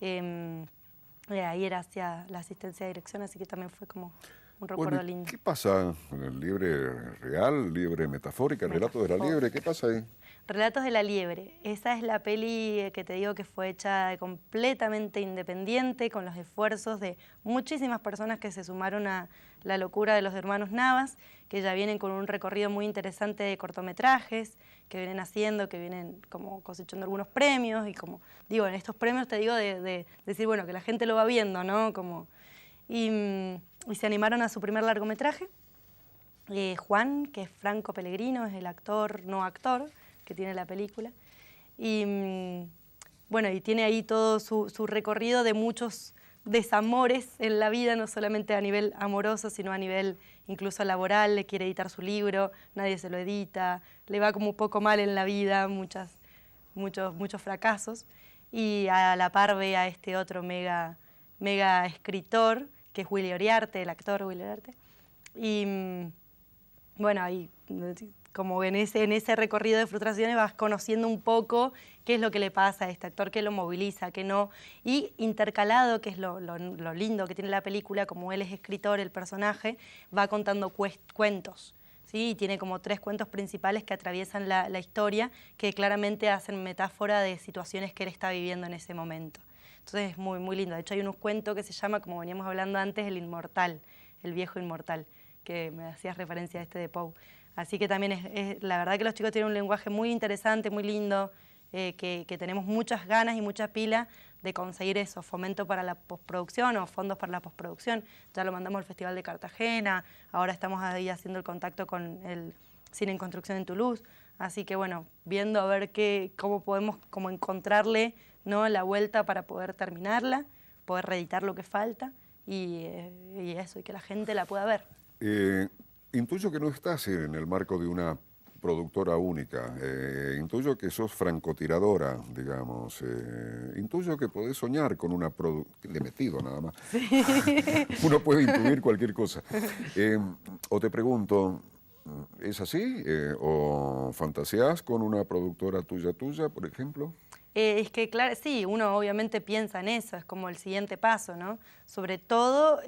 Ahí era hacia la asistencia de dirección, así que también fue como un recuerdo lindo. ¿Qué pasa? ¿Liebre real? ¿Liebre metafórica? ¿Relato de la liebre? ¿Qué pasa ahí? Relatos de la Liebre. Esa es la peli que te digo que fue hecha completamente independiente, con los esfuerzos de muchísimas personas que se sumaron a la locura de los hermanos Navas, que ya vienen con un recorrido muy interesante de cortometrajes, que vienen haciendo, que vienen como cosechando algunos premios, y como digo, en estos premios te digo de decir, bueno, que la gente lo va viendo, ¿no? Y se animaron a su primer largometraje. Juan, que es Franco Pellegrino, es el actor, no actor, que tiene la película. Y bueno, y tiene ahí todo su recorrido de muchos desamores en la vida, no solamente a nivel amoroso, sino a nivel incluso laboral. Le quiere editar su libro, nadie se lo edita, le va como un poco mal en la vida, muchos fracasos. Y a la par ve a este otro mega escritor, que es Willy Oriarte, el actor Willy Oriarte. Y bueno, ahí como en ese recorrido de frustraciones vas conociendo un poco qué es lo que le pasa a este actor, qué lo moviliza, qué no. Y intercalado, que es lo lindo que tiene la película, como él es escritor, el personaje, va contando cuentos. ¿Sí? Y tiene como 3 cuentos principales que atraviesan la historia, que claramente hacen metáfora de situaciones que él está viviendo en ese momento. Entonces es muy, muy lindo. De hecho hay un cuento que se llama, como veníamos hablando antes, El Inmortal, el viejo inmortal, que me hacías referencia a este de Poe. Así que también la verdad que los chicos tienen un lenguaje muy interesante, muy lindo, que tenemos muchas ganas y mucha pila de conseguir eso, fomento para la postproducción o fondos para la postproducción. Ya lo mandamos al Festival de Cartagena, ahora estamos ahí haciendo el contacto con el Cine en Construcción en Toulouse. Así que bueno, viendo a ver cómo podemos como encontrarle, ¿no?, la vuelta para poder terminarla, poder reeditar lo que falta y eso, y que la gente la pueda ver. Intuyo que no estás en el marco de una productora única, intuyo que sos francotiradora, digamos, intuyo que podés soñar con una productora, le he metido nada más, sí. Uno puede intuir cualquier cosa. O te pregunto, ¿es así? ¿O fantaseás con una productora tuya, por ejemplo? Es que, claro, sí, uno obviamente piensa en eso, es como el siguiente paso, ¿no? Sobre todo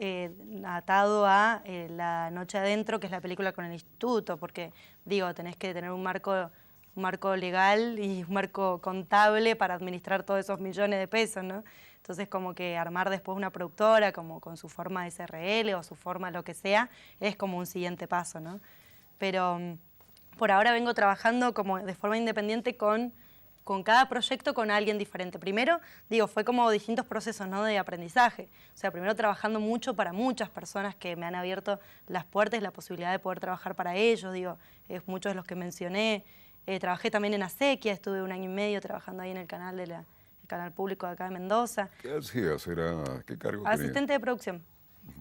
atado a La Noche Adentro, que es la película con el instituto, porque, digo, tenés que tener un marco legal y un marco contable para administrar todos esos millones de pesos, ¿no? Entonces, como que armar después una productora, como con su forma de SRL o su forma lo que sea, es como un siguiente paso, ¿no? Pero por ahora vengo trabajando como de forma independiente con cada proyecto con alguien diferente. Primero, digo, fue como distintos procesos, ¿no?, de aprendizaje. O sea, primero trabajando mucho para muchas personas que me han abierto las puertas, la posibilidad de poder trabajar para ellos, digo, muchos de los que mencioné. Trabajé también en Acequia, estuve 1 año y medio trabajando ahí en el canal el canal público de acá de Mendoza. ¿Qué hacías? ¿Qué cargo tenías? Asistente de producción.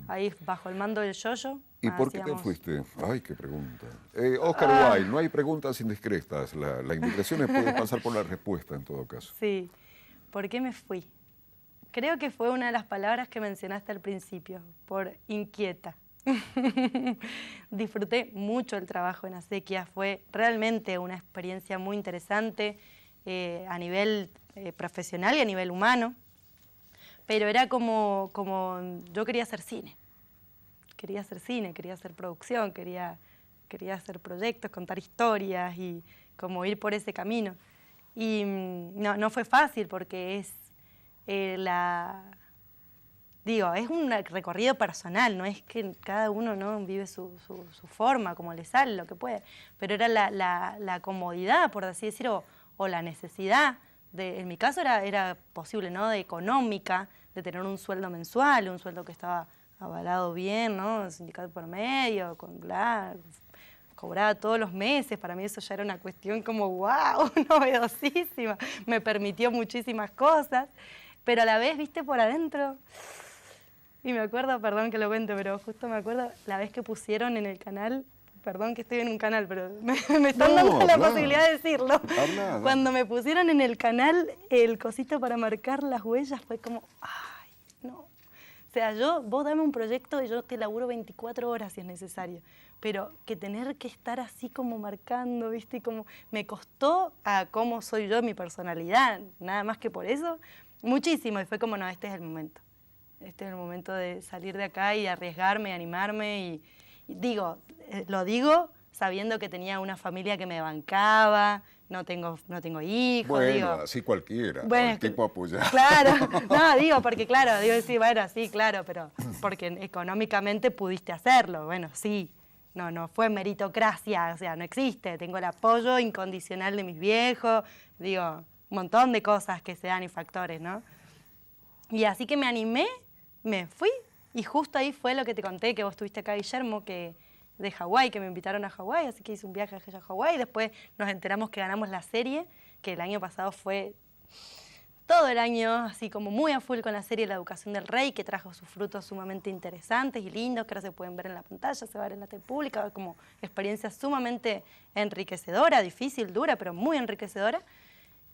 Ahí bajo el mando del Yoyo. ¿Y por qué te fuiste? Ay, qué pregunta. Oscar Wilde, no hay preguntas indiscretas. La invitación es poder pasar por la respuesta en todo caso. Sí. ¿Por qué me fui? Creo que fue una de las palabras que mencionaste al principio, por inquieta. Disfruté mucho el trabajo en Acequia, fue realmente una experiencia muy interesante a nivel profesional y a nivel humano. Pero era como yo quería hacer cine. Quería hacer cine, quería hacer producción, quería hacer proyectos, contar historias y como ir por ese camino. Y no fue fácil porque es es un recorrido personal, no es que cada uno no vive su forma, como le sale, lo que puede. Pero era la comodidad, por así decir, o la necesidad. En mi caso era posible, ¿no?, de económica, de tener un sueldo mensual, un sueldo que estaba avalado bien, ¿no?, sindicato por medio, cobraba todos los meses. Para mí eso ya era una cuestión como wow, novedosísima, me permitió muchísimas cosas, pero a la vez, viste, por adentro. Y me acuerdo, perdón que lo cuente, pero justo me acuerdo la vez que pusieron en el canal, perdón que estoy en un canal, pero me están dando la posibilidad de decirlo. Habla. Cuando me pusieron en el canal el cosito para marcar las huellas, fue como, ay, no. O sea, vos dame un proyecto y yo te laburo 24 horas si es necesario, pero que tener que estar así como marcando, ¿viste? Como me costó a cómo soy yo, mi personalidad, nada más que por eso, muchísimo. Y fue como, no, este es el momento. Este es el momento de salir de acá y arriesgarme, animarme lo digo sabiendo que tenía una familia que me bancaba, no tengo hijos. Bueno, así cualquiera, bueno, el tipo apoyado. Claro, porque claro, sí, bueno, sí, claro, pero porque económicamente pudiste hacerlo, bueno, sí, no fue meritocracia, o sea, no existe, tengo el apoyo incondicional de mis viejos, un montón de cosas que se dan y factores, ¿no? Y así que me animé, me fui, y justo ahí fue lo que te conté, que vos estuviste acá, Guillermo, de Hawái, que me invitaron a Hawái, así que hice un viaje a Hawái, y después nos enteramos que ganamos la serie, que el año pasado fue todo el año así como muy a full con la serie La Educación del Rey, que trajo sus frutos sumamente interesantes y lindos, que ahora se pueden ver en la pantalla, se va a ver en la tele pública, como experiencia sumamente enriquecedora, difícil, dura, pero muy enriquecedora.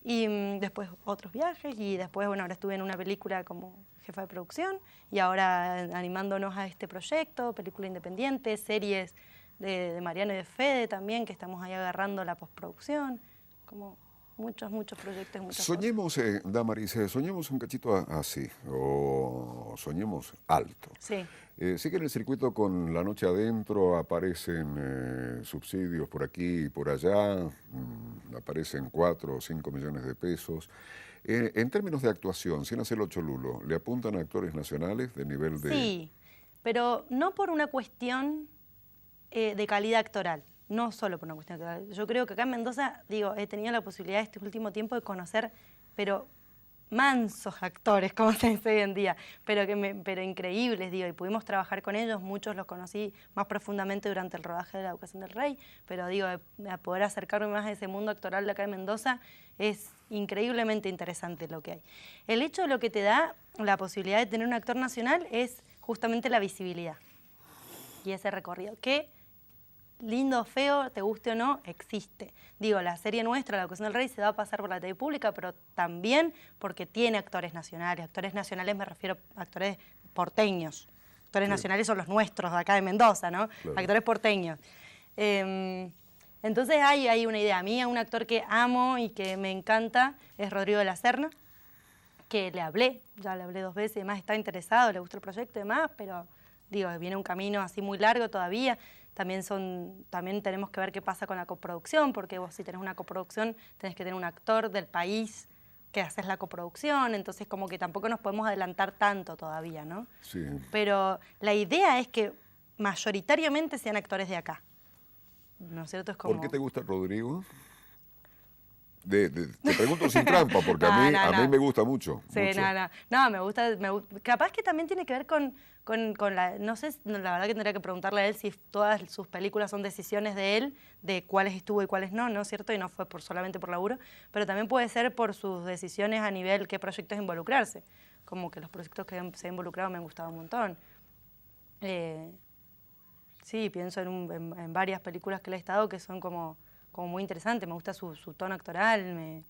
Y después otros viajes, y después, bueno, ahora estuve en una película como jefa de producción, y ahora animándonos a este proyecto, película independiente, series de Mariano y de Fede también, que estamos ahí agarrando la postproducción, como muchos proyectos, muchas cosas. Soñemos, Damaris, soñemos un cachito así, o soñemos alto. Sí. Sí que en el circuito con La Noche Adentro aparecen subsidios por aquí y por allá, aparecen 4 o 5 millones de pesos. En términos de actuación, sin hacerlo cholulo, ¿le apuntan a actores nacionales de nivel de...? Sí, pero no por una cuestión de calidad actoral. No solo por una cuestión de calidad. Yo creo que acá en Mendoza, digo, he tenido la posibilidad este último tiempo de conocer, pero mansos actores, como se dice hoy en día, pero increíbles, digo, y pudimos trabajar con ellos, muchos los conocí más profundamente durante el rodaje de La Educación del Rey, pero digo, a poder acercarme más a ese mundo actoral de acá en Mendoza, es increíblemente interesante lo que hay. El hecho de lo que te da la posibilidad de tener un actor nacional es justamente la visibilidad y ese recorrido, que lindo o feo, te guste o no, existe. Digo, la serie nuestra, La Educación del Rey, se va a pasar por la TV pública, pero también porque tiene actores nacionales. Actores nacionales me refiero a actores porteños. Actores nacionales son los nuestros, de acá de Mendoza, ¿no? Claro. Actores porteños. Entonces hay una idea. A mí, un actor que amo y que me encanta es Rodrigo de la Serna, que ya le hablé 2 veces, y además está interesado, le gusta el proyecto y demás, pero digo, viene un camino así muy largo todavía. También tenemos que ver qué pasa con la coproducción, porque vos si tenés una coproducción tenés que tener un actor del país que haces la coproducción, entonces como que tampoco nos podemos adelantar tanto todavía, ¿no? Sí. Pero la idea es que mayoritariamente sean actores de acá, ¿no es cierto? Es como... ¿Por qué te gusta Rodrigo? Te pregunto sin trampa, porque a mí me gusta mucho. Sí, mucho. No, me gusta. Capaz que también tiene que ver con la... No sé, la verdad que tendría que preguntarle a él si todas sus películas son decisiones de él, de cuáles estuvo y cuáles no, ¿no es cierto? Y no fue solamente por laburo, pero también puede ser por sus decisiones a nivel qué proyectos involucrarse. Como que los proyectos que se han involucrado me han gustado un montón. Sí, pienso en varias películas que le he estado que son como muy interesante, me gusta su tono actoral, me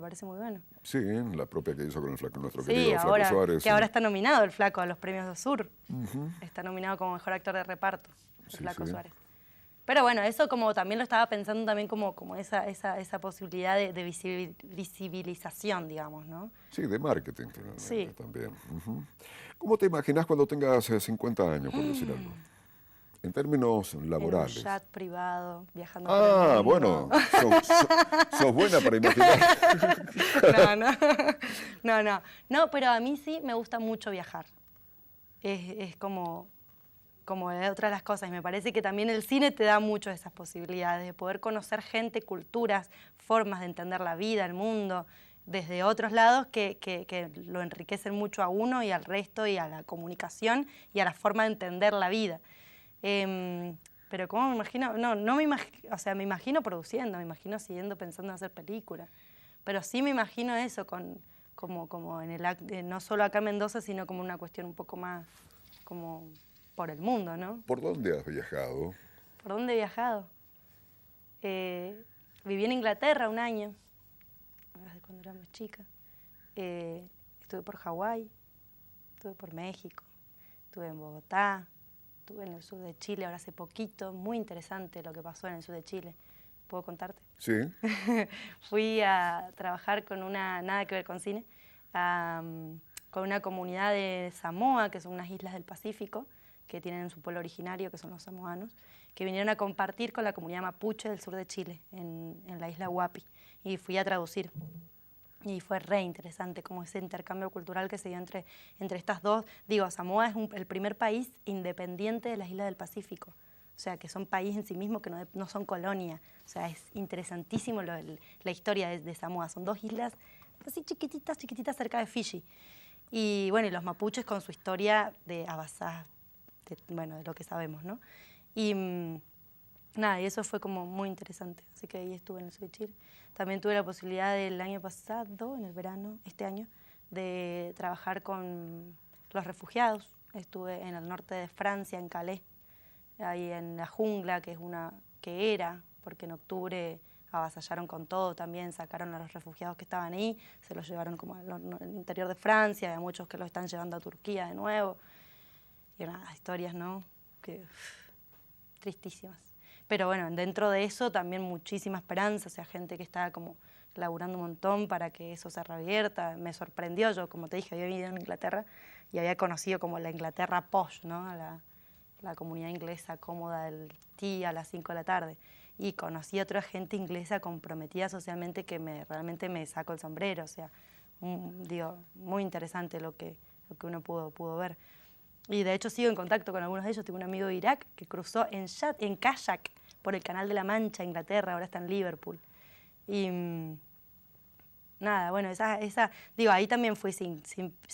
parece muy bueno. Sí, la propia que hizo con nuestro sí, querido Flaco Suárez. Que ahora está nominado el Flaco a los premios de Sur. Está nominado como mejor actor de reparto, el Flaco Suárez. Pero bueno, eso como también lo estaba pensando también como esa posibilidad de visibilización, digamos, ¿no? Sí, de marketing también. ¿Cómo te imaginas cuando tengas 50 años, por decir algo? En términos laborales. En un jet privado, viajando por el mundo. Bueno, sos buena para imaginar. No, pero a mí sí me gusta mucho viajar. Es como otra de las cosas. Y me parece que también el cine te da mucho esas posibilidades de poder conocer gente, culturas, formas de entender la vida, el mundo, desde otros lados que lo enriquecen mucho a uno y al resto y a la comunicación y a la forma de entender la vida. Pero ¿cómo me imagino? No me imagino, o sea, me imagino produciendo, me imagino siguiendo pensando en hacer películas. Pero sí me imagino eso como en el no solo acá en Mendoza, sino como una cuestión un poco más como por el mundo, ¿no? ¿Por dónde has viajado? ¿Por dónde he viajado? Viví en Inglaterra un año, desde cuando era más chica. Estuve por Hawái, estuve por México, estuve en Bogotá. Estuve en el sur de Chile ahora hace poquito, muy interesante lo que pasó en el sur de Chile. ¿Puedo contarte? Sí. Fui a trabajar con nada que ver con cine, con una comunidad de Samoa, que son unas islas del Pacífico, que tienen su pueblo originario, que son los samoanos, que vinieron a compartir con la comunidad mapuche del sur de Chile, en la isla Huapi, y fui a traducir. Y fue re interesante como ese intercambio cultural que se dio entre estas dos. Digo, Samoa es el primer país independiente de las islas del Pacífico. O sea, que son país en sí mismo, que no son colonia. O sea, es interesantísimo la historia de Samoa. Son 2 islas así chiquititas cerca de Fiji. Y bueno, y los mapuches con su historia de Abasá, de lo que sabemos, ¿no? Y nada, y eso fue como muy interesante. Así que ahí estuve en el Soichir. También tuve la posibilidad el año pasado, en el verano, este año, de trabajar con los refugiados. Estuve en el norte de Francia, en Calais, ahí en la jungla, que era, porque en octubre avasallaron con todo también, sacaron a los refugiados que estaban ahí, se los llevaron como al interior de Francia, hay muchos que los están llevando a Turquía de nuevo. Y nada, historias, ¿no? Que, tristísimas. Pero bueno, dentro de eso también muchísima esperanza, o sea, gente que está como laburando un montón para que eso se revierta. Me sorprendió, yo como te dije, había vivido en Inglaterra y había conocido como la Inglaterra posh, ¿no? La comunidad inglesa cómoda del tea a las 5 de la tarde. Y conocí a otra gente inglesa comprometida socialmente que realmente me sacó el sombrero, o sea, digo, muy interesante lo que uno pudo ver. Y de hecho sigo en contacto con algunos de ellos. Tengo un amigo de Irak que cruzó en kayak por el Canal de la Mancha, Inglaterra, ahora está en Liverpool. Y nada, bueno, digo, ahí también fui sin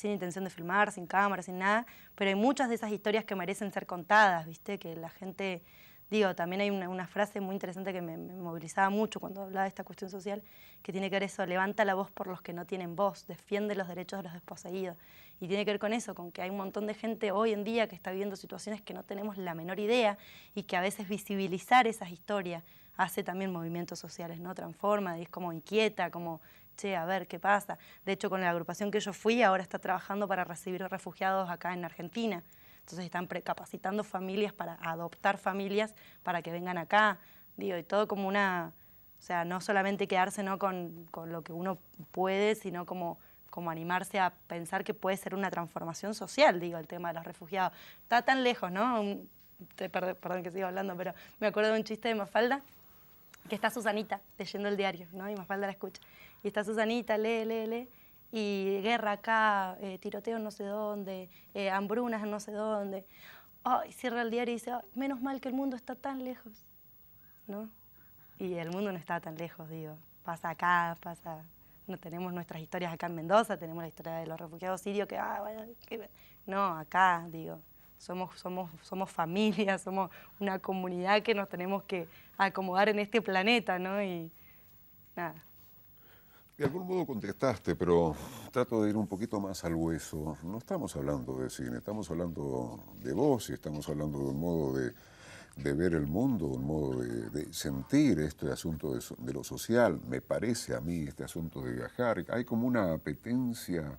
intención de filmar, sin cámara, sin nada, pero hay muchas de esas historias que merecen ser contadas, ¿viste? Que la gente, digo, también hay una frase muy interesante que me movilizaba mucho cuando hablaba de esta cuestión social, que tiene que ver eso, levanta la voz por los que no tienen voz, defiende los derechos de los desposeídos. Y tiene que ver con eso, con que hay un montón de gente hoy en día que está viviendo situaciones que no tenemos la menor idea y que a veces visibilizar esas historias hace también movimientos sociales, ¿no? Transforma, y es como inquieta, como, che, a ver qué pasa. De hecho, con la agrupación que yo fui, ahora está trabajando para recibir refugiados acá en Argentina. Entonces están capacitando familias para adoptar familias para que vengan acá. Digo, y todo como o sea, no solamente quedarse, ¿no? con lo que uno puede, sino como animarse a pensar que puede ser una transformación social, digo, el tema de los refugiados. Está tan lejos, ¿no? Perdón que siga hablando, pero me acuerdo de un chiste de Mafalda, que está Susanita leyendo el diario, ¿no? Y Mafalda la escucha. Y está Susanita, lee, y guerra acá, tiroteo no sé dónde, hambrunas en no sé dónde. Ay, cierra el diario y dice, ay, menos mal que el mundo está tan lejos, ¿no? Y el mundo no está tan lejos, digo. Pasa acá, no tenemos nuestras historias acá en Mendoza, tenemos la historia de los refugiados sirios no, acá, digo, somos familia, somos una comunidad que nos tenemos que acomodar en este planeta, ¿no? Y nada. De algún modo contestaste, pero trato de ir un poquito más al hueso. No estamos hablando de cine, estamos hablando de vos y estamos hablando de un modo de ver el mundo, un modo de sentir este asunto de lo social. Me parece a mí este asunto de viajar. Hay como una apetencia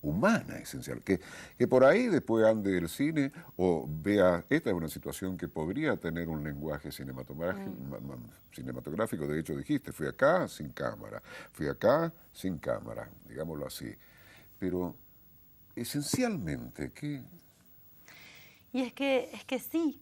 humana esencial, que por ahí después ande el cine o vea, esta es una situación que podría tener un lenguaje cinematográfico, de hecho dijiste, fui acá sin cámara, digámoslo así, pero esencialmente, ¿qué? Y es que sí,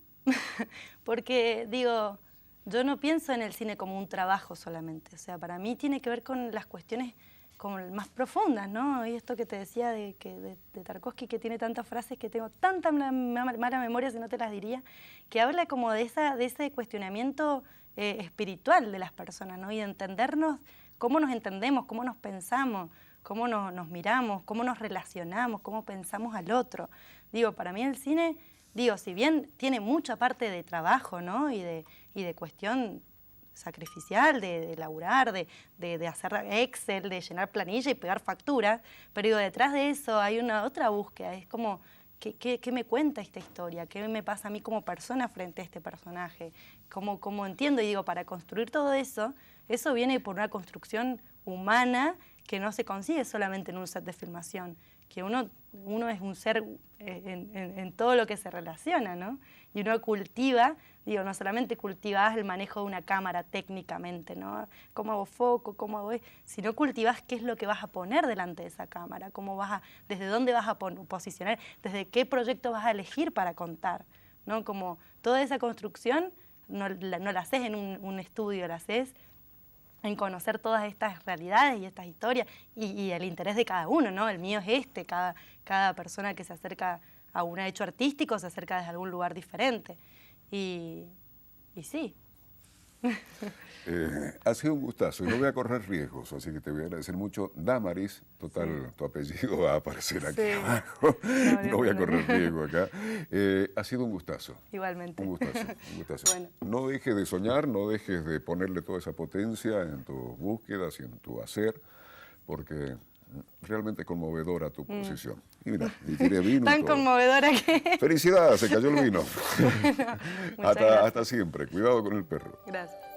porque digo, yo no pienso en el cine como un trabajo solamente, o sea, para mí tiene que ver con las cuestiones como más profundas, ¿no? Y esto que te decía de Tarkovsky, que tiene tantas frases que tengo tanta mala memoria, si no te las diría, que habla como de ese cuestionamiento espiritual de las personas, ¿no? Y de entendernos, cómo nos entendemos, cómo nos pensamos, cómo nos miramos, cómo nos relacionamos, cómo pensamos al otro. Digo, para mí el cine, digo, si bien tiene mucha parte de trabajo, ¿no? Y de cuestión sacrificial, de laburar, de hacer Excel, de llenar planilla y pegar facturas, pero digo, detrás de eso hay una otra búsqueda, es como, ¿qué me cuenta esta historia? ¿Qué me pasa a mí como persona frente a este personaje? ¿Cómo entiendo? Y digo, para construir todo eso, eso viene por una construcción humana que no se consigue solamente en un set de filmación, que uno es un ser en todo lo que se relaciona, ¿no? Y uno cultiva, digo, no solamente cultivas el manejo de una cámara técnicamente, ¿no? Cómo hago foco, cómo hago sino cultivas qué es lo que vas a poner delante de esa cámara, desde dónde vas a posicionar, desde qué proyecto vas a elegir para contar, ¿no? Como toda esa construcción no la haces en un estudio, la haces en conocer todas estas realidades y estas historias y el interés de cada uno, ¿no? El mío es cada persona que se acerca a un hecho artístico se acerca desde algún lugar diferente. Y sí, Ha sido un gustazo y no voy a correr riesgos, así que te voy a agradecer mucho. Damaris, total, tu apellido va a aparecer aquí abajo. No voy a correr riesgo acá. Ha sido un gustazo. Igualmente. Un gustazo, un gustazo. Bueno. No dejes de soñar, no dejes de ponerle toda esa potencia en tus búsquedas y en tu hacer, porque realmente conmovedora tu posición. Y mira, y tiré vino. Tan conmovedora que... Felicidades, se cayó el vino. Bueno, hasta Hasta siempre. Cuidado con el perro. Gracias.